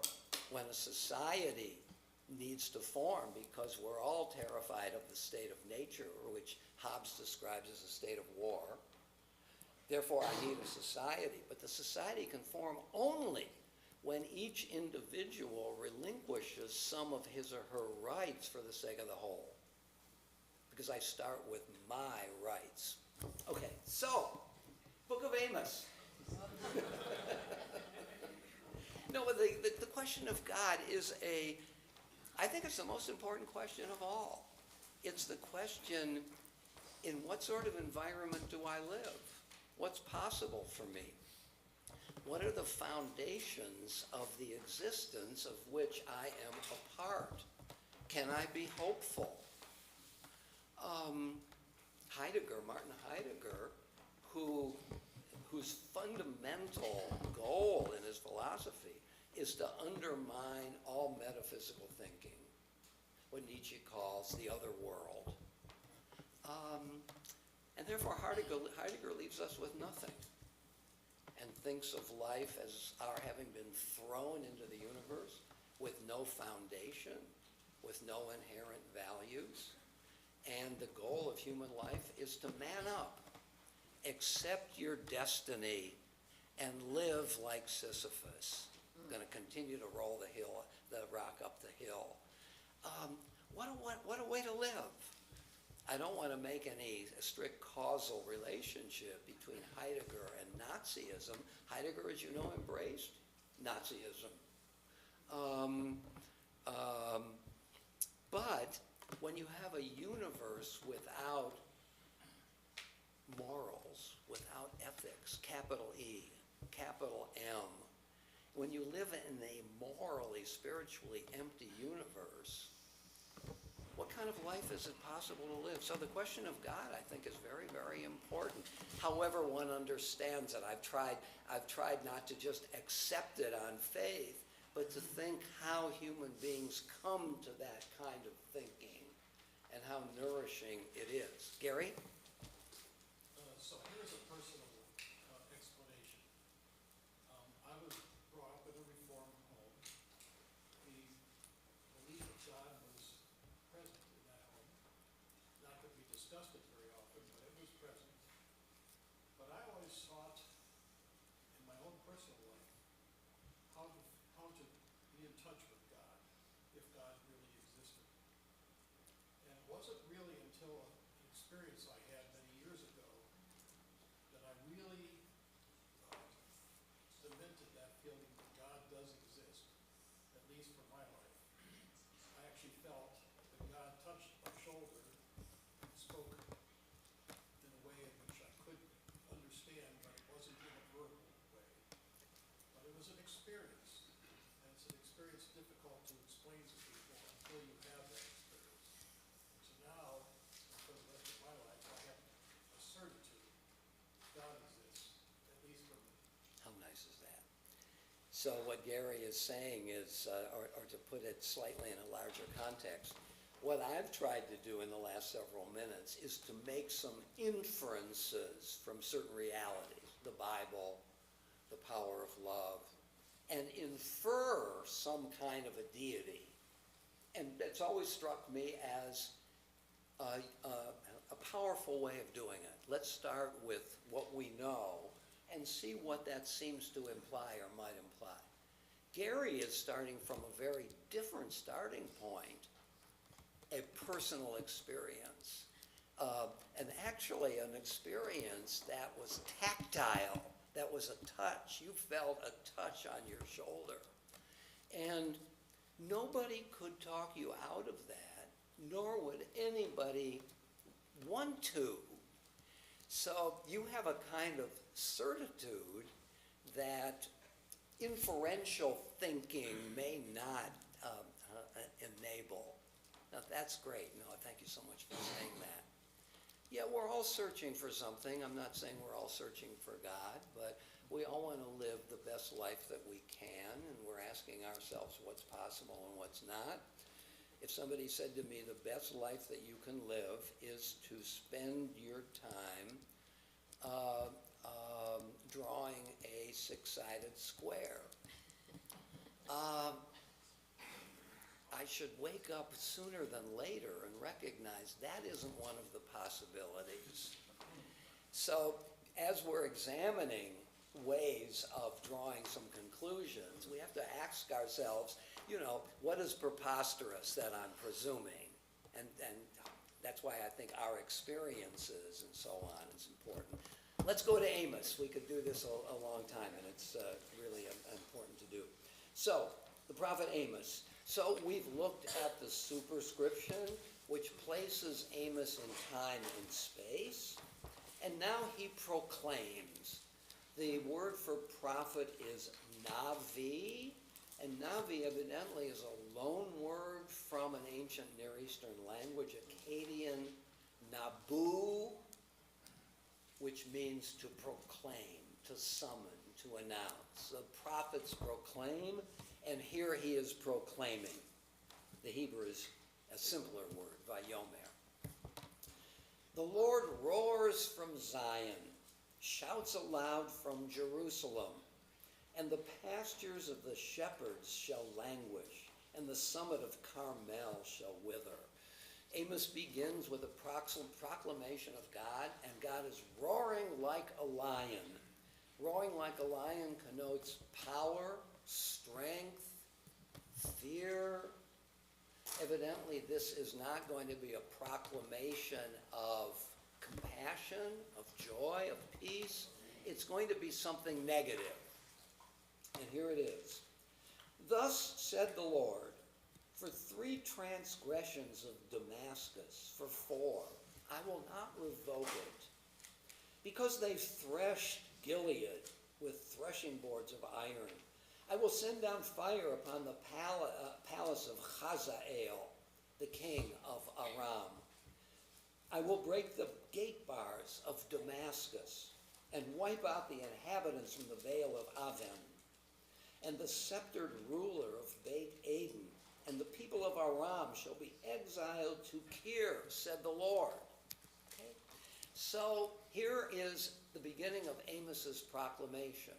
when a society needs to form, because we're all terrified of the state of nature, which Hobbes describes as a state of war, therefore I need a society. But the society can form only when each individual relinquishes some of his or her rights for the sake of the whole. Because I start with my rights. Okay, so, Book of Amos. No, the question of God is I think it's the most important question of all. It's the question, in what sort of environment do I live? What's possible for me? What are the foundations of the existence of which I am a part? Can I be hopeful? Martin Heidegger, whose fundamental goal in his philosophy is to undermine all metaphysical thinking, what Nietzsche calls the other world. And therefore Heidegger leaves us with nothing and thinks of life as our having been thrown into the universe with no foundation, with no inherent values. And the goal of human life is to man up, accept your destiny, and live like Sisyphus. Going to continue to roll the rock up the hill. What a way to live. I don't want to make any strict causal relationship between Heidegger and Nazism. Heidegger, as you know, embraced Nazism. But when you have a universe without morals, without ethics, capital E, capital M, when you live in a morally, spiritually empty universe, what kind of life is it possible to live? So the question of God, I think, is very, very important. However one understands it. I've tried not to just accept it on faith, but to think how human beings come to that kind of thinking and how nourishing it is. Gary?
So here's a personal explanation. I was brought up in a Reformed home. The belief of God was present in that home. Not that we discussed it very often, but it was present. But I always thought, in my own personal life, how to be in touch with God, if God really existed. And it wasn't really until an experience I had many years ago that I really cemented that feeling that God does exist, at least for my life. I actually felt that God touched my shoulder and spoke in a way in which I could understand, but it wasn't in a verbal way. But it was an experience, and it's an experience difficult to explain to people until you have that experience. So now, for the rest of my life, I have a certitude God exists, at least for me.
How nice is that? So what Gary is saying is, or to put it slightly in a larger context, what I've tried to do in the last several minutes is to make some inferences from certain realities, the Bible, the power of love, and infer some kind of a deity. And it's always struck me as a powerful way of doing it. Let's start with what we know and see what that seems to imply or might imply. Gary is starting from a very different starting point, a personal experience, and actually an experience that was tactile, that was a touch. You felt a touch on your shoulder. And nobody could talk you out of that, nor would anybody want to. So you have a kind of certitude that inferential thinking may not enable. Now that's great. No, thank you so much for saying that. Yeah, we're all searching for something. I'm not saying we're all searching for God, but we all want to live the best life that we can, and we're asking ourselves what's possible and what's not. If somebody said to me, the best life that you can live is to spend your time drawing a six-sided square, I should wake up sooner than later and recognize that isn't one of the possibilities. So as we're examining ways of drawing some conclusions, we have to ask ourselves, what is preposterous that I'm presuming? And that's why I think our experiences and so on is important. Let's go to Amos. We could do this a long time, and it's really important to do. So, the prophet Amos. So we've looked at the superscription, which places Amos in time and space, and now he proclaims The word for prophet is Navi, and Navi evidently is a loan word from an ancient Near Eastern language, Akkadian Nabu, which means to proclaim, to summon, to announce. The prophets proclaim, and here he is proclaiming. The Hebrew is a simpler word, Vayomer. The Lord roars from Zion, shouts aloud from Jerusalem, and the pastures of the shepherds shall languish, and the summit of Carmel shall wither. Amos begins with a proclamation of God, and God is roaring like a lion. Roaring like a lion connotes power, strength, fear. Evidently, this is not going to be a proclamation of compassion, of joy, of peace. It's going to be something negative. And here it is. Thus said the Lord, for 3 transgressions of Damascus, for 4, I will not revoke it. Because they've threshed Gilead with threshing boards of iron, I will send down fire upon the palace of Hazael, the king of Aram. I will break the gate bars of Damascus and wipe out the inhabitants from the vale of Aven. And the sceptered ruler of Beit Aden and the people of Aram shall be exiled to Kir, said the Lord. Okay? So here is the beginning of Amos's proclamation.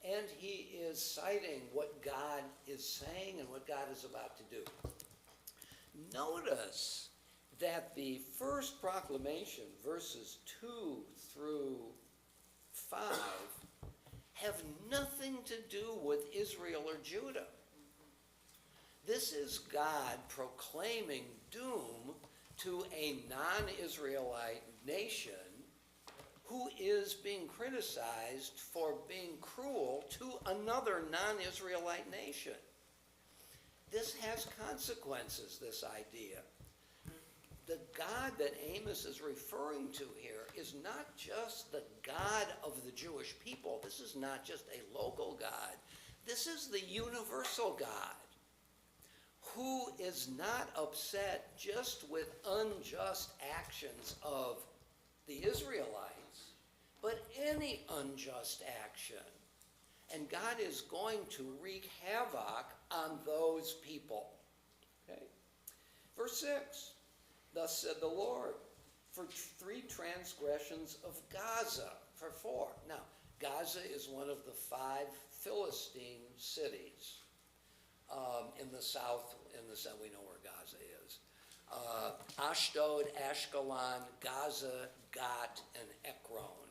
And he is citing what God is saying and what God is about to do. Notice that the first proclamation, verses 2 through 5, have nothing to do with Israel or Judah. This is God proclaiming doom to a non-Israelite nation who is being criticized for being cruel to another non-Israelite nation. This has consequences, this idea. The God that Amos is referring to here is not just the God of the Jewish people. This is not just a local God. This is the universal God who is not upset just with unjust actions of the Israelites, but any unjust action. And God is going to wreak havoc on those people. Okay? Verse 6, thus said the Lord, for 3 transgressions of Gaza, for 4. Now, Gaza is one of the 5 Philistine cities in the south, we know where Gaza is. Ashdod, Ashkelon, Gaza, Gat, and Ekron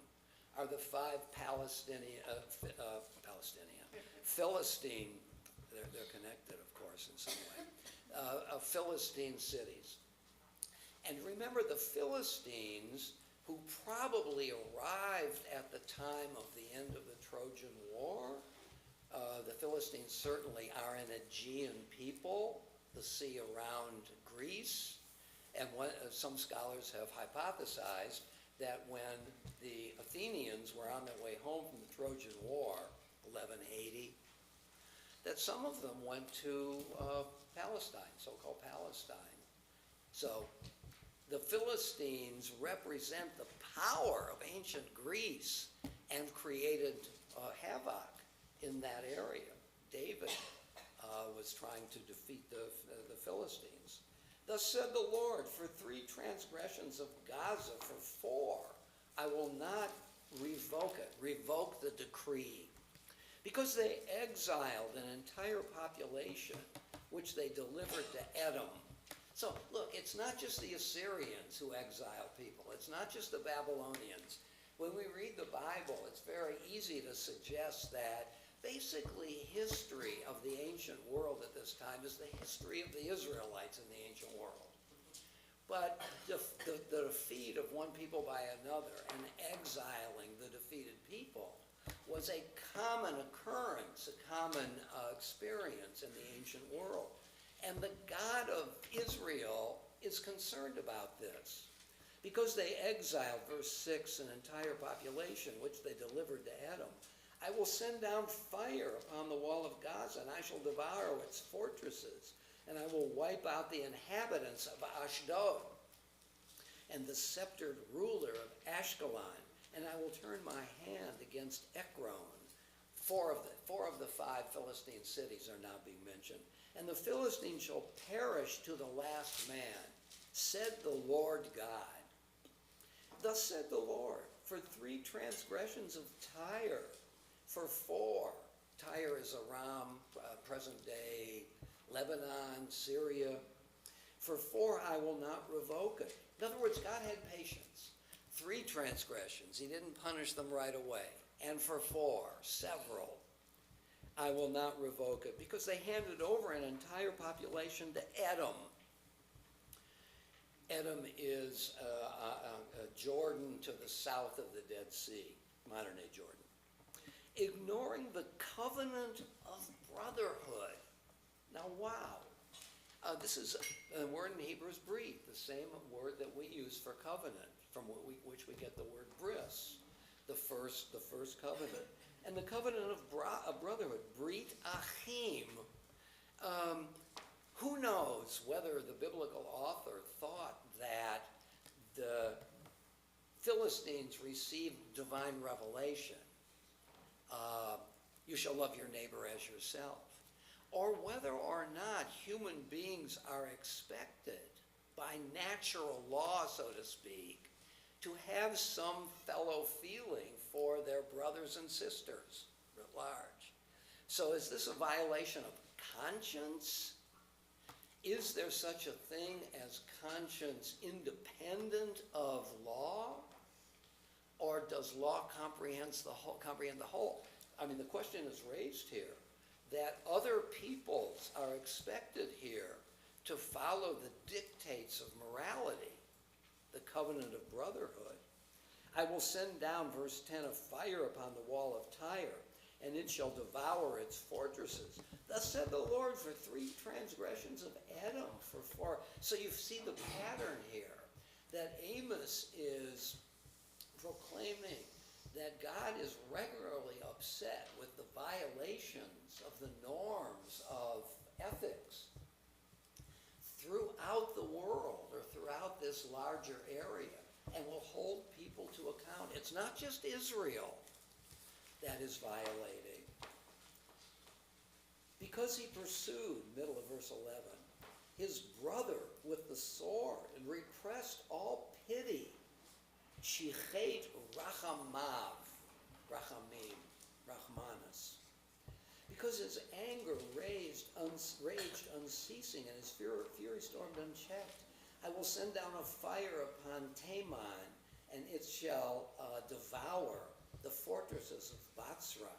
are the 5 Philistine, they're connected, of course, in some way, Philistine cities. And remember, the Philistines, who probably arrived at the time of the end of the Trojan War, the Philistines certainly are an Aegean people, the sea around Greece, and some scholars have hypothesized that when the Athenians were on their way home from the Trojan War, 1180, that some of them went to Palestine, so-called Palestine. So the Philistines represent the power of ancient Greece and created havoc in that area. David was trying to defeat the Philistines. Thus said the Lord, for 3 transgressions of Gaza, for 4, I will not revoke it, revoke the decree, because they exiled an entire population which they delivered to Edom. So look, it's not just the Assyrians who exile people. It's not just the Babylonians. When we read the Bible, it's very easy to suggest that basically history of the ancient world at this time is the history of the Israelites in the ancient world. But the defeat of one people by another and exiling the defeated people was a common occurrence, a common experience in the ancient world. And the God of Israel is concerned about this. Because they exiled, verse 6, an entire population which they delivered to Edom. I will send down fire upon the wall of Gaza, and I shall devour its fortresses, and I will wipe out the inhabitants of Ashdod, and the sceptered ruler of Ashkelon, and I will turn my hand against Ekron. Four of the 5 Philistine cities are now being mentioned. And the Philistines shall perish to the last man, said the Lord God. Thus said the Lord, for 3 transgressions of Tyre, for 4, Tyre is Aram, present day, Lebanon, Syria. For 4 I will not revoke it. In other words, God had patience. 3 transgressions, he didn't punish them right away. And for 4, several, I will not revoke it, because they handed over an entire population to Edom. Edom is Jordan to the south of the Dead Sea, modern-day Jordan. Ignoring the covenant of brotherhood. Now, wow. This is a word in Hebrew is brit, the same word that we use for covenant, from which we get the word bris, the first covenant. And the covenant of brotherhood, brit achim. Who knows whether the biblical author thought that the Philistines received divine revelation, you shall love your neighbor as yourself, or whether or not human beings are expected by natural law, so to speak, to have some fellow feeling for their brothers and sisters at large. So is this a violation of conscience? Is there such a thing as conscience independent of law? Or does law comprehend the whole? I mean, the question is raised here that other peoples are expected here to follow the dictates of morality, the covenant of brotherhood. I will send down, verse 10, a fire upon the wall of Tyre, and it shall devour its fortresses. Thus said the Lord, for 3 transgressions of Edom, for 4. So you see the pattern here, that Amos is proclaiming that God is regularly upset with the violations of the norms of ethics throughout the world, or throughout this larger area, and will hold people to account. It's not just Israel that is violating. Because he pursued, middle of verse 11, his brother with the sword, and repressed all pity, shichet rachamav, rachamim, rachmanus. Because his anger raged unceasing, and his fury stormed unchecked. I will send down a fire upon Taman, and it shall devour the fortresses of Batsra.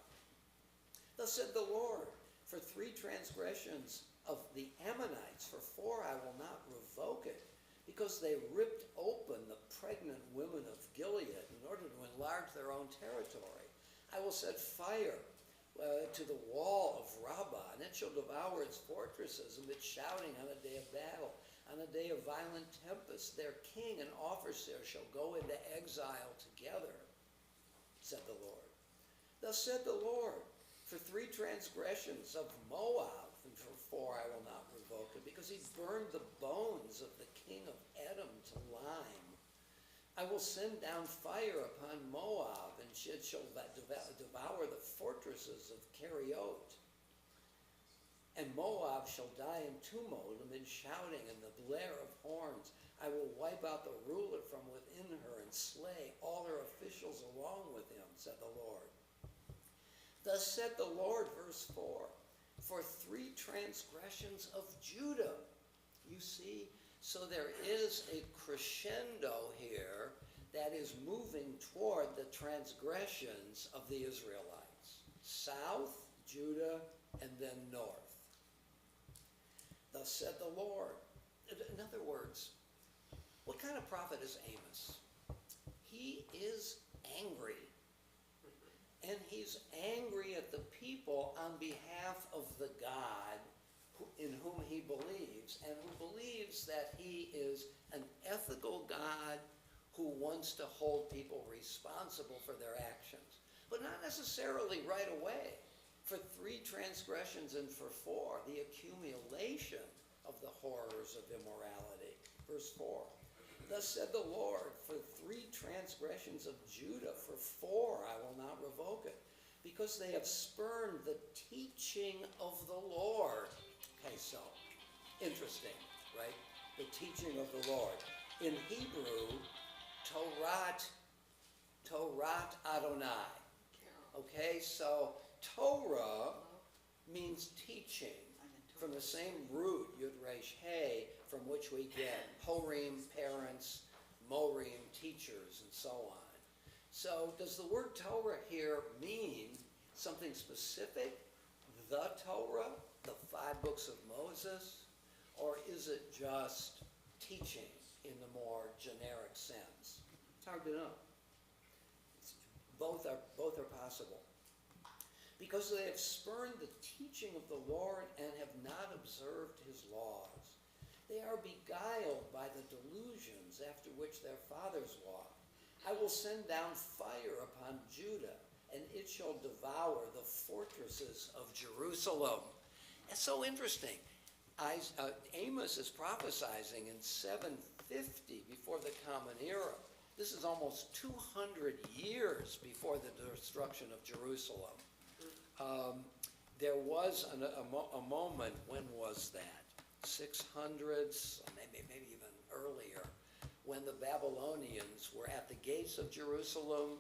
Thus said the Lord, for 3 transgressions of the Ammonites, for 4 I will not revoke it, because they ripped open the pregnant women of Gilead in order to enlarge their own territory. I will set fire to the wall of Rabbah, and it shall devour its fortresses, amid shouting on a day of battle. On a day of violent tempest, their king and officer shall go into exile together, said the Lord. Thus said the Lord, for 3 transgressions of Moab, and for 4 I will not revoke it, because he burned the bones of the king of Edom to lime. I will send down fire upon Moab, and it shall devour the fortresses of Keriot. And Moab shall die in tumult amid shouting and the blare of horns. I will wipe out the ruler from within her and slay all her officials along with him, said the Lord. Thus said the Lord, verse 4, for 3 transgressions of Judah. You see, so there is a crescendo here that is moving toward the transgressions of the Israelites. South, Judah, and then north. Thus said the Lord. In other words, what kind of prophet is Amos? He is angry. And he's angry at the people on behalf of the God in whom he believes, and who believes that he is an ethical God who wants to hold people responsible for their actions, but not necessarily right away. For 3 transgressions and for 4, the accumulation of the horrors of immorality. Verse 4, thus said the Lord, for 3 transgressions of Judah, for 4 I will not revoke it, because they have spurned the teaching of the Lord. Okay, so, interesting, right? The teaching of the Lord. In Hebrew, Torat Adonai. Okay, so Torah means teaching, from the same root, Yud Resh He, from which we get Horim, parents, Morim, teachers, and so on. So does the word Torah here mean something specific? The Torah, the 5 books of Moses? Or is it just teaching in the more generic sense? It's hard to know. Both are possible. Because they have spurned the teaching of the Lord and have not observed his laws. They are beguiled by the delusions after which their fathers walked. I will send down fire upon Judah, and it shall devour the fortresses of Jerusalem. It's so interesting. Amos is prophesying in 750 before the Common Era. This is almost 200 years before the destruction of Jerusalem. There was a moment, when was that? 600s, maybe even earlier, when the Babylonians were at the gates of Jerusalem,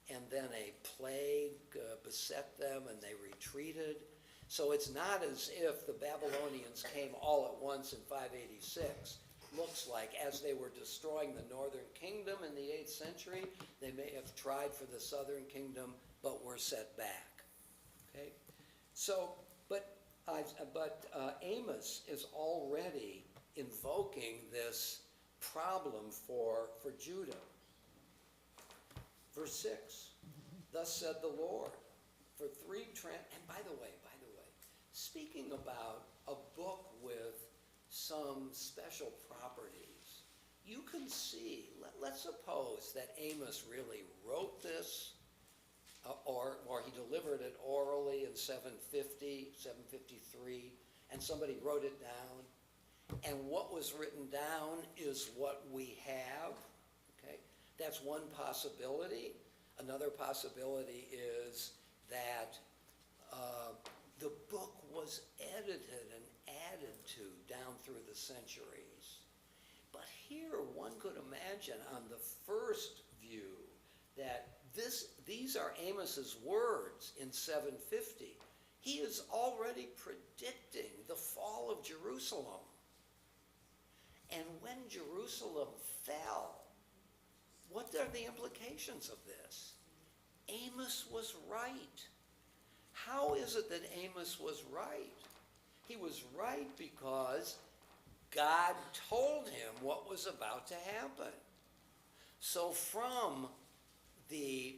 and then a plague beset them and they retreated. So it's not as if the Babylonians came all at once in 586. Looks like as they were destroying the northern kingdom in the 8th century, they may have tried for the southern kingdom, but were set back. Okay, so but Amos is already invoking this problem for Judah. Verse 6, thus said the Lord, for 3 and by the way, speaking about a book with some special properties, you can see, let's suppose that Amos really wrote this, or he delivered it orally in 750, 753, and somebody wrote it down, and what was written down is what we have, okay? That's one possibility. Another possibility is that the book was edited and added to down through the centuries. But here one could imagine on the first view that these are Amos's words in 750. He is already predicting the fall of Jerusalem. And when Jerusalem fell, what are the implications of this? Amos was right. How is it that Amos was right? He was right because God told him what was about to happen. So from the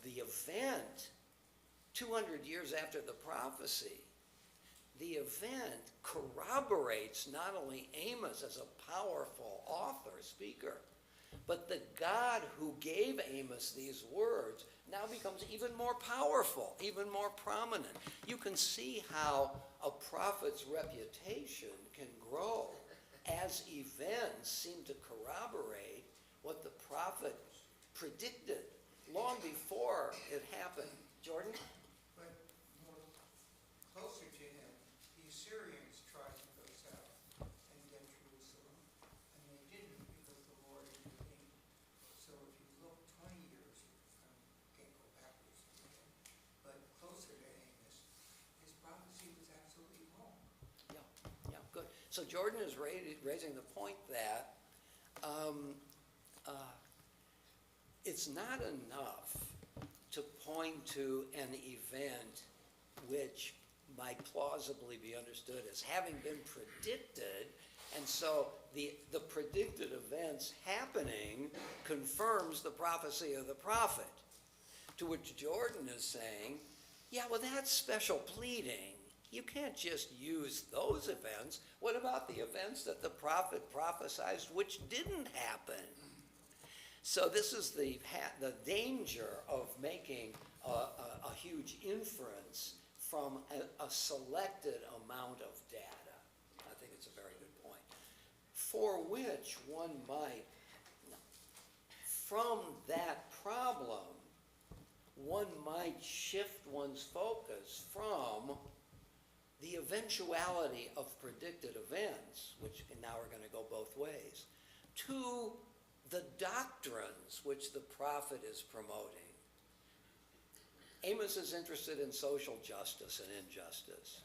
event, 200 years after the prophecy, the event corroborates not only Amos as a powerful author, speaker, but the God who gave Amos these words now becomes even more powerful, even more prominent. You can see how a prophet's reputation can grow as events seem to corroborate what the prophet predicted long before it happened. Jordan?
But more closer to him, the Assyrians tried to go south and get Jerusalem, and they didn't because the Lord intervened. So if you look 20 years, can't go backwards again, but closer to Amos, his prophecy was absolutely wrong.
Yeah, good. So Jordan is raising the point that it's not enough to point to an event which might plausibly be understood as having been predicted, and so the predicted events happening confirms the prophecy of the prophet. To which Jordan is saying, yeah, well, that's special pleading. You can't just use those events. What about the events that the prophet prophesied which didn't happen? So this is the danger of making a huge inference from a selected amount of data. I think it's a very good point. For which one might, from that problem, one might shift one's focus from the eventuality of predicted events, which now are going to go both ways, to the doctrines which the prophet is promoting. Amos is interested in social justice and injustice.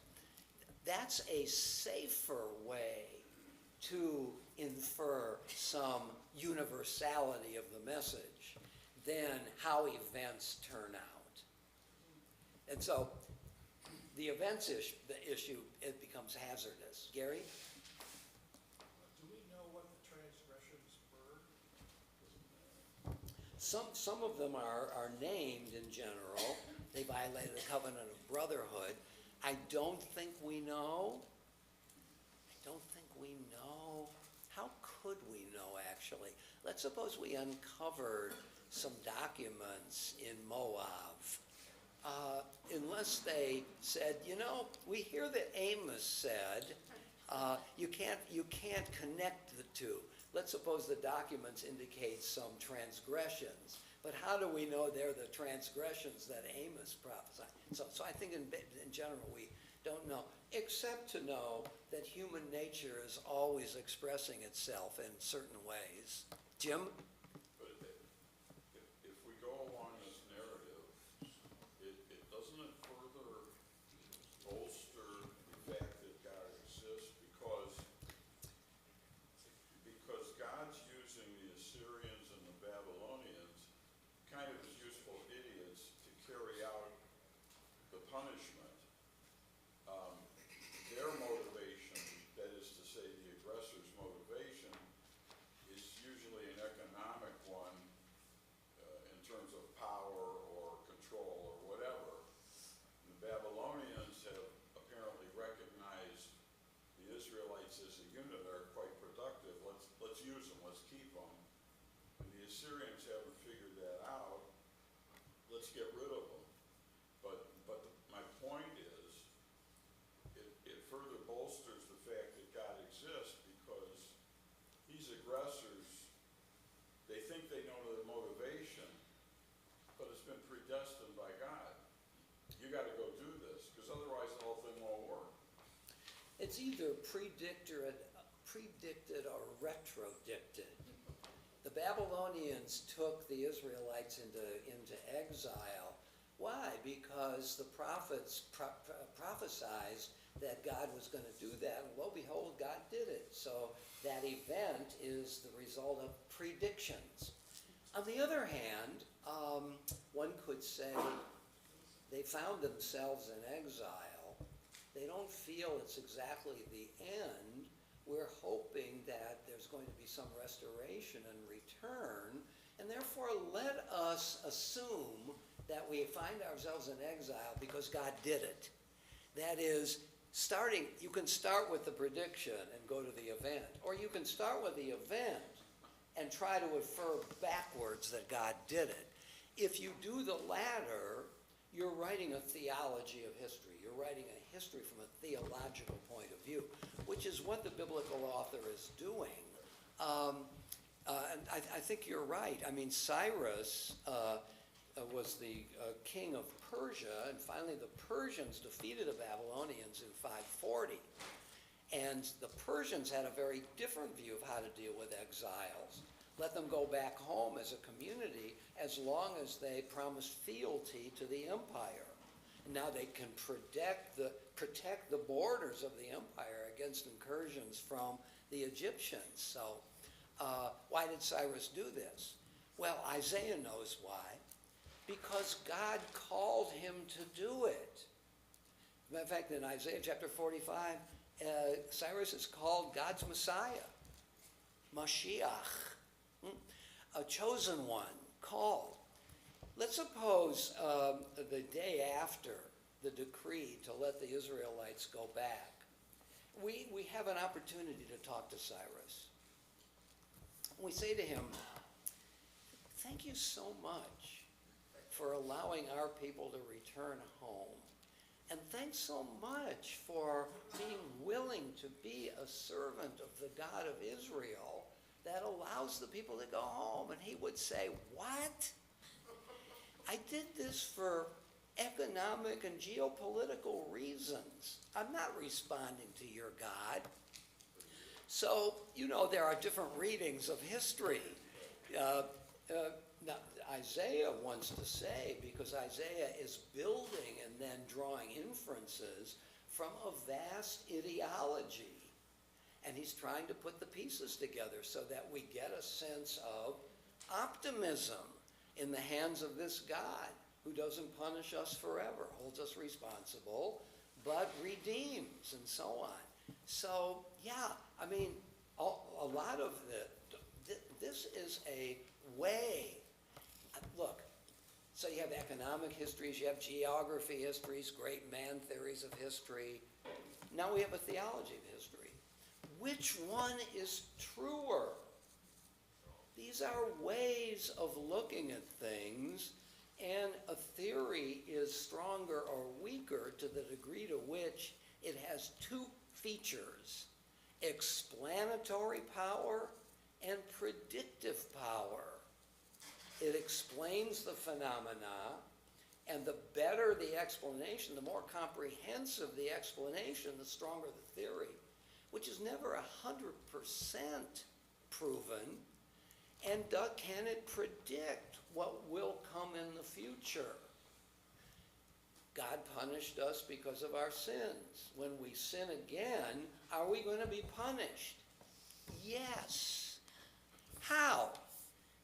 That's a safer way to infer some universality of the message than how events turn out. And so the events issue, it becomes hazardous. Gary?
Do we know what the transgressions were?
Some of them are named in general. They violated the covenant of brotherhood. I don't think we know. How could we know, actually? Let's suppose we uncovered some documents in Moab. Unless they said, we hear that Amos said, you can't connect the two. Let's suppose the documents indicate some transgressions, but how do we know they're the transgressions that Amos prophesied? So I think in general we don't know, except to know that human nature is always expressing itself in certain ways. Jim?
But if we go along this narrative, doesn't it further bolster the fact that God exists because God's using the Assyrians and the Babylonians kind of as useful idiots to carry out the punishment. Their motivation, that is to say the aggressor's motivation, is usually an economic one in terms of power or control or whatever. The Babylonians have apparently recognized the Israelites as a unit are quite productive. Let's use them, let's keep them. And the Assyrians haven't figured that out. Let's get rid of them. But my point is, it further bolsters the fact that God exists because these aggressors, they think they know their motivation, but it's been predestined by God. You got to go do this, because otherwise the whole thing won't work.
It's either predicted or retrodicted. The Babylonians took the Israelites into exile. Why? Because the prophets prophesied that God was going to do that, and lo and behold, God did it. So that event is the result of predictions. On the other hand, one could say they found themselves in exile. They don't feel it's exactly the end. We're hoping that there's going to be some restoration and return, and therefore let us assume that we find ourselves in exile because God did it. That is, you can start with the prediction and go to the event, or you can start with the event and try to infer backwards that God did it. If you do the latter, you're writing a theology of history. You're writing a history from a theological point of view, which is what the biblical author is doing. And I think you're right. I mean, Cyrus was the king of Persia, and finally the Persians defeated the Babylonians in 540. And the Persians had a very different view of how to deal with exiles. Let them go back home as a community as long as they promised fealty to the empire. And now they can protect the borders of the empire against incursions from the Egyptians. So why did Cyrus do this? Well, Isaiah knows why. Because God called him to do it. Matter of fact, in Isaiah chapter 45, Cyrus is called God's Messiah, Mashiach, a chosen one, called. Let's suppose the day after the decree to let the Israelites go back, we have an opportunity to talk to Cyrus. We say to him, thank you so much for allowing our people to return home. And thanks so much for being willing to be a servant of the God of Israel that allows the people to go home. And he would say, what? I did this for economic and geopolitical reasons. I'm not responding to your God. So, there are different readings of history. Now, Isaiah wants to say, because Isaiah is building and then drawing inferences from a vast ideology. And he's trying to put the pieces together so that we get a sense of optimism in the hands of this God who doesn't punish us forever, holds us responsible, but redeems and so on. So, yeah, I mean, a lot of this is a way. Look, so you have economic histories, you have geography histories, great man theories of history. Now we have a theology of history. Which one is truer? These are ways of looking at things, and a theory is stronger or weaker to the degree to which it has two features: explanatory power and predictive power. It explains the phenomena, and the better the explanation, the more comprehensive the explanation, the stronger the theory, which is never 100% proven. And can it predict what will come in the future? God punished us because of our sins. When we sin again, are we going to be punished? Yes. How?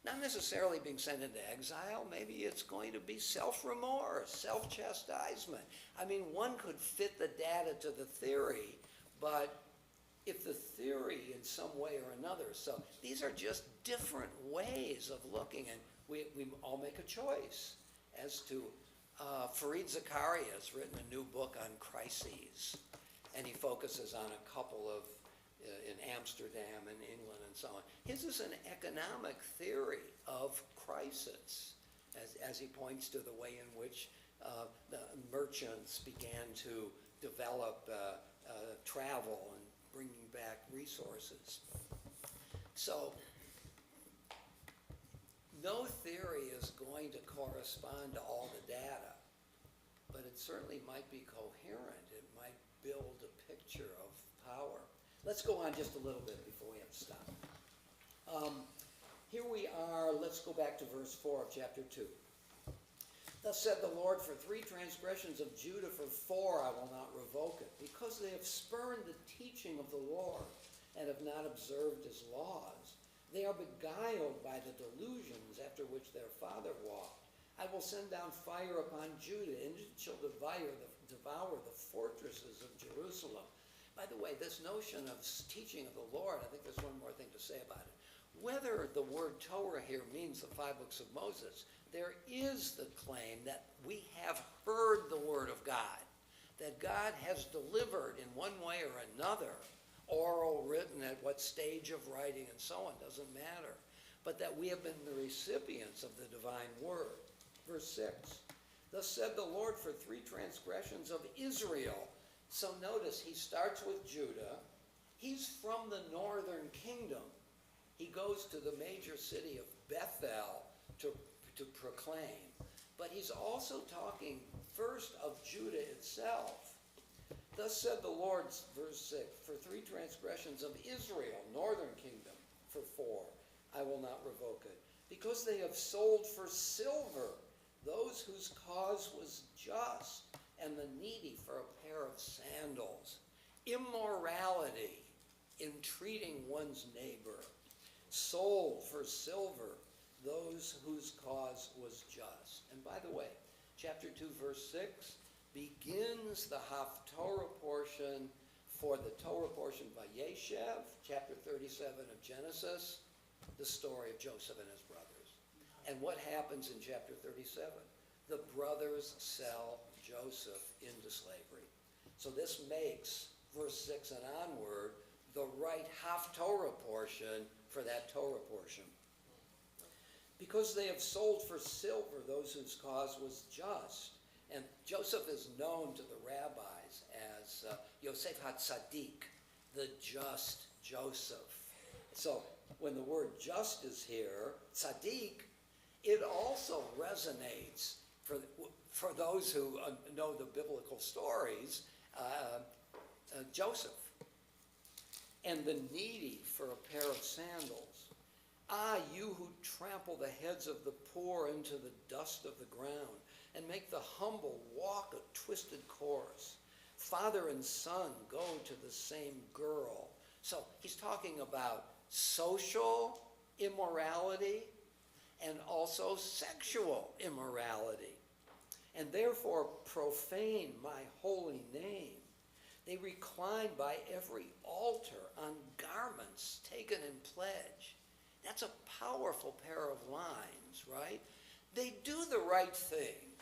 Not necessarily being sent into exile. Maybe it's going to be self-remorse, self-chastisement. I mean, one could fit the data to the theory, but if the theory in some way or another, so these are just different ways of looking, and we all make a choice as to, Fareed Zakaria has written a new book on crises, and he focuses on a couple of, in Amsterdam and England and so on. His is an economic theory of crisis, as he points to the way in which the merchants began to develop travel and bringing back resources. So, no theory is going to correspond to all the data, but it certainly might be coherent. It might build a picture of power. Let's go on just a little bit before we have to stop. Here we are, let's go back to verse 4 of chapter 2. Thus said the Lord, for 3 transgressions of Judah, for 4 I will not revoke it, because they have spurned the teaching of the Lord and have not observed his laws. They are beguiled by the delusions after which their father walked. I will send down fire upon Judah, and it shall devour the fortresses of Jerusalem. By the way, this notion of teaching of the Lord, I think there's one more thing to say about it. Whether the word Torah here means the 5 books of Moses, there is the claim that we have heard the word of God, that God has delivered in one way or another, oral, written, at what stage of writing and so on, doesn't matter, but that we have been the recipients of the divine word. Verse 6, thus said the Lord, for 3 transgressions of Israel. So notice, he starts with Judah. He's from the northern kingdom. He goes to the major city of Bethel to proclaim. But he's also talking first of Judah itself. Thus said the Lord, verse 6, for 3 transgressions of Israel, northern kingdom, for 4, I will not revoke it. Because they have sold for silver those whose cause was just, and the needy for a pair of sandals. Immorality in treating one's neighbor. Sold for silver those whose cause was just. And by the way, chapter 2, verse 6 begins the Haftorah portion for the Torah portion by Yeshev, chapter 37 of Genesis, the story of Joseph and his brothers. And what happens in chapter 37? The brothers sell Joseph into slavery. So this makes verse 6 and onward the right Haftorah portion for that Torah portion. because they have sold for silver those whose cause was just. And Joseph is known to the rabbis as Yosef HaTzadik, the just Joseph. So when the word just is here, tzaddik, it also resonates for those who know the biblical stories, Joseph. And the needy for a pair of sandals. Ah, you who trample the heads of the poor into the dust of the ground and make the humble walk a twisted course. Father and son go to the same girl. So he's talking about social immorality and also sexual immorality, and therefore profane my holy name. They recline by every altar on garments taken in pledge. That's a powerful pair of lines, right? They do the right thing.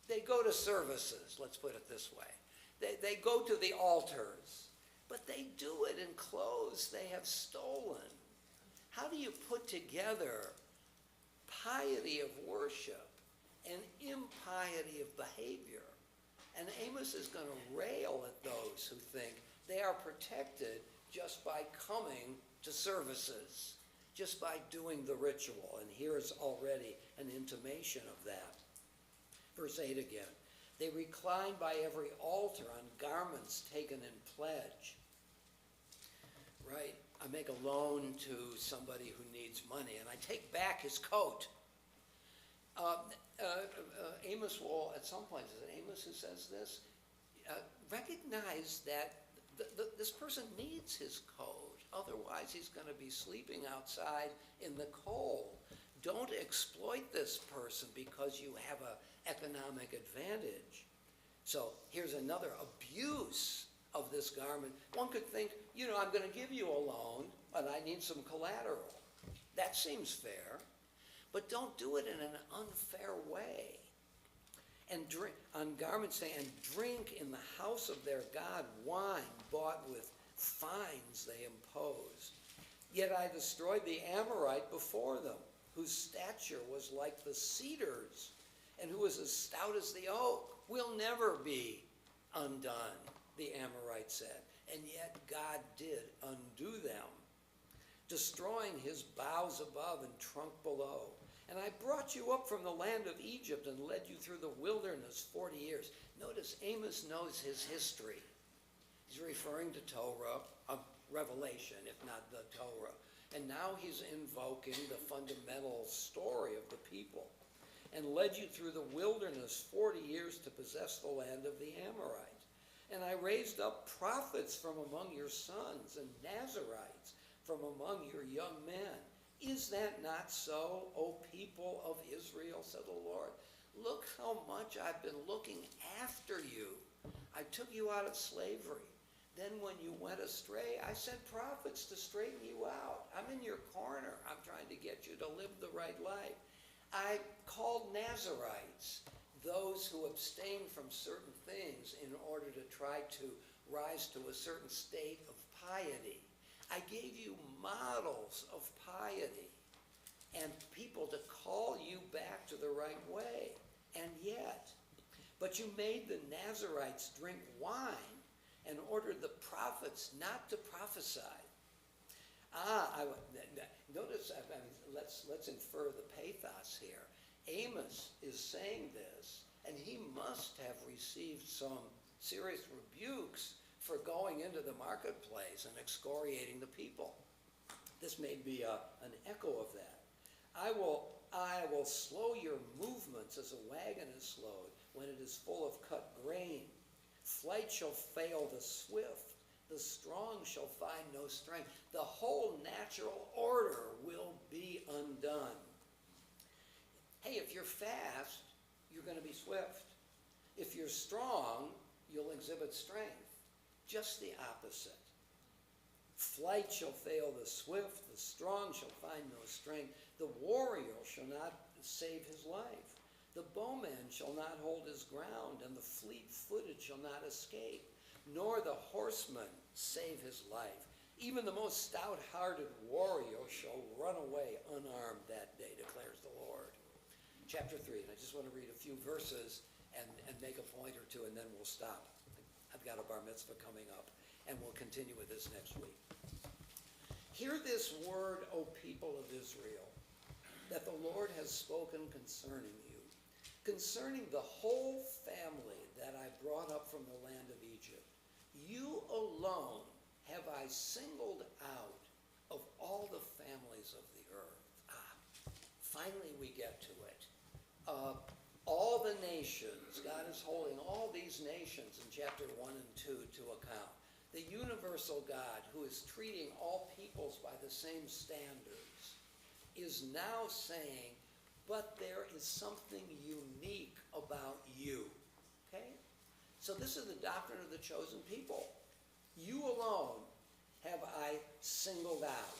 They go to services, let's put it this way. They go to the altars, but they do it in clothes they have stolen. How do you put together piety of worship and impiety of behavior? And Amos is going to rail at those who think they are protected just by coming to services, just by doing the ritual. And here's already an intimation of that. Verse 8 again. They recline by every altar on garments taken in pledge. Right? I make a loan to somebody who needs money, and I take back his coat. Amos will, at some point, is it Amos who says this? Recognize that this person needs his coat. Otherwise, he's going to be sleeping outside in the cold. Don't exploit this person because you have an economic advantage. So here's another abuse of this garment. One could think, I'm going to give you a loan, but I need some collateral. That seems fair. But don't do it in an unfair way. And drink on garments saying, and drink in the house of their God wine bought with fines they imposed. Yet I destroyed the Amorite before them, whose stature was like the cedars, and who was as stout as the oak. Will never be undone, the Amorite said. And yet God did undo them, destroying his boughs above and trunk below. And I brought you up from the land of Egypt and led you through the wilderness 40 years. Notice Amos knows his history. He's referring to Torah, Revelation, if not the Torah. And now he's invoking the fundamental story of the people. And led you through the wilderness 40 years to possess the land of the Amorites. And I raised up prophets from among your sons and Nazarites from among your young men. Is that not so, O people of Israel, said the Lord? Look how much I've been looking after you. I took you out of slavery. Then when you went astray, I sent prophets to straighten you out. I'm in your corner. I'm trying to get you to live the right life. I called Nazarites, those who abstain from certain things in order to try to rise to a certain state of piety. I gave you models of piety and people to call you back to the right way. And yet, but you made the Nazarites drink wine and ordered the prophets not to prophesy. Notice, let's infer the pathos here. Amos is saying this, and he must have received some serious rebukes for going into the marketplace and excoriating the people. This may be an echo of that. I will slow your movements as a wagon is slowed when it is full of cut grain. Flight shall fail the swift. The strong shall find no strength. The whole natural order will be undone. Hey, if you're fast, you're going to be swift. If you're strong, you'll exhibit strength. Just the opposite. Flight shall fail the swift, the strong shall find no strength. The warrior shall not save his life. The bowman shall not hold his ground, and the fleet-footed shall not escape, nor the horseman save his life. Even the most stout-hearted warrior shall run away unarmed that day, declares the Lord. Chapter 3, and I just want to read a few verses and make a point or two, and then we'll stop. I've got a bar mitzvah coming up, and we'll continue with this next week. Hear this word, O people of Israel, that the Lord has spoken concerning you, concerning the whole family that I brought up from the land of Egypt. You alone have I singled out of all the families of the earth. Finally we get to it. All the nations, God is holding all these nations in chapter 1 and 2 to account. The universal God, who is treating all peoples by the same standards, is now saying, but there is something unique about you. Okay? So this is the doctrine of the chosen people. You alone have I singled out.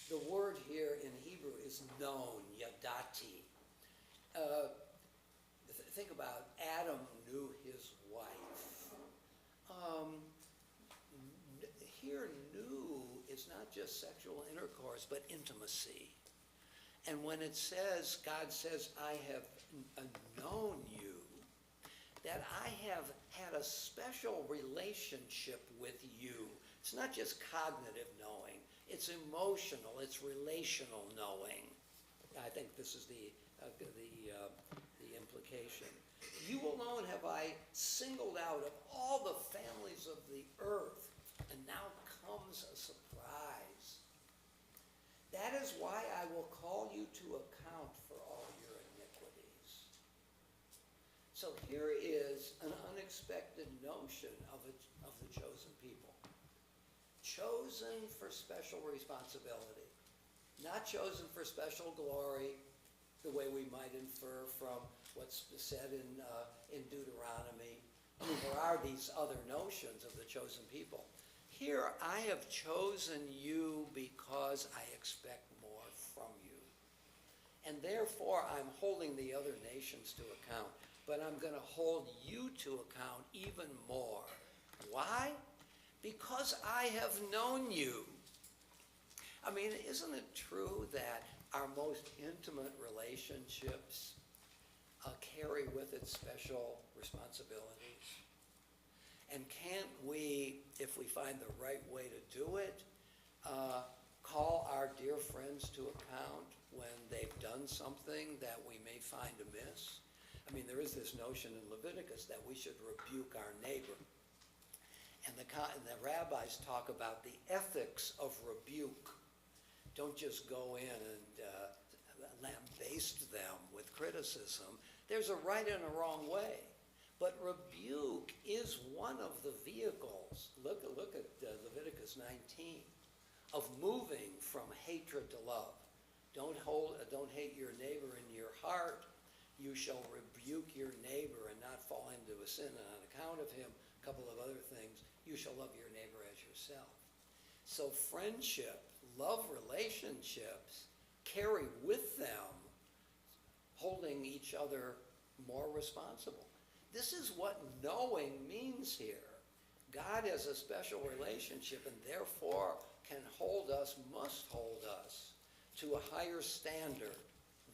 The word here in Hebrew is known, yadati. Think about Adam knew his wife. Here, knew is not just sexual intercourse, but intimacy. And when it says, God says, I have known you, that I have had a special relationship with you. It's not just cognitive knowing, it's emotional, it's relational knowing. I think this is the implication. You alone have I singled out of all the families of the earth, and now comes a surprise. That is why I will call you to account for all your iniquities. So here is an unexpected notion of the chosen people. Chosen for special responsibility. Not chosen for special glory, the way we might infer from what's said in Deuteronomy. I mean, there are these other notions of the chosen people. Here, I have chosen you because I expect more from you. And therefore, I'm holding the other nations to account. But I'm going to hold you to account even more. Why? Because I have known you. I mean, isn't it true that our most intimate relationships carry with it special responsibilities? And can't we, if we find the right way to do it, call our dear friends to account when they've done something that we may find amiss? I mean, there is this notion in Leviticus that we should rebuke our neighbor. And the rabbis talk about the ethics of rebuke. Don't just go in and lambaste them with criticism. There's a right and a wrong way. But rebuke is one of the vehicles, look at Leviticus 19, of moving from hatred to love. Don't hate your neighbor in your heart. You shall rebuke your neighbor and not fall into a sin, and on account of him, a couple of other things, you shall love your neighbor as yourself. So friendship, love relationships carry with them holding each other more responsible. This is what knowing means here. God has a special relationship and therefore can hold us, must hold us to a higher standard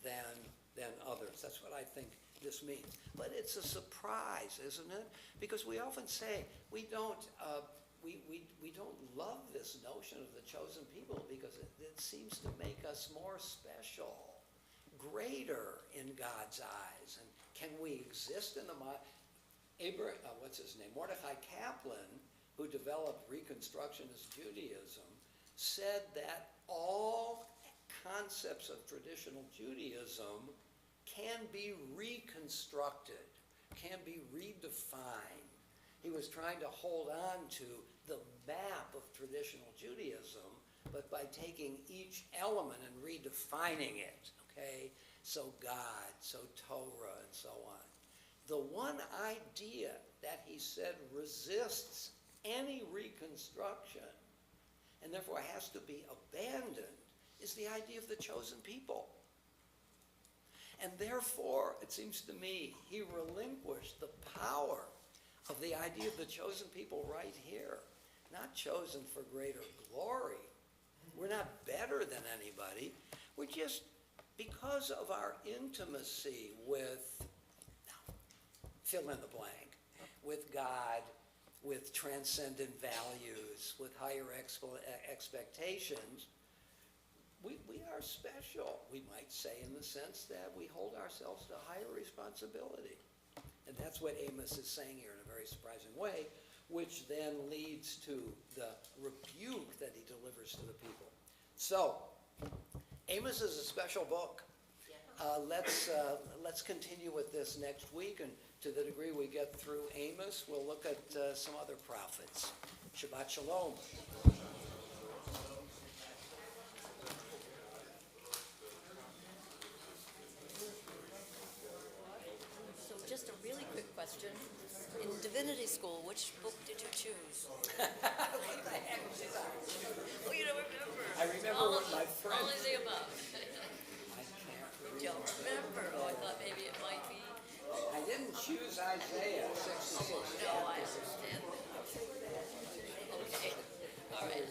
than others. That's what I think this means. But it's a surprise, isn't it? Because we often say we don't love this notion of the chosen people because it seems to make us more special, greater in God's eyes. And can we exist in the mind? Mordecai Kaplan, who developed Reconstructionist Judaism, said that all concepts of traditional Judaism can be reconstructed, can be redefined. He was trying to hold on to the map of traditional Judaism, but by taking each element and redefining it, okay? So God, so Torah, and so on. The one idea that he said resists any reconstruction, and therefore has to be abandoned, is the idea of the chosen people. And therefore, it seems to me, he relinquished the power of the idea of the chosen people right here. not chosen for greater glory. We're not better than anybody. We're just, because of our intimacy with, fill in the blank, with God, with transcendent values, with higher expectations, we are special, we might say, in the sense that we hold ourselves to higher responsibility. And that's what Amos is saying here in a very surprising way, which then leads to the rebuke that he delivers to the people. So, Amos is a special book. Let's continue with this next week, and to the degree we get through Amos, we'll look at some other prophets. Shabbat Shalom.
So just a really quick question. In divinity school, which book did you choose? Oh, you don't remember?
I remember
All
what
of
my
them.
friend.
All of the above.
I can't
You don't remember? Oh, I thought maybe it might be.
I didn't choose Isaiah 66.
No, I understand that. Okay. All right.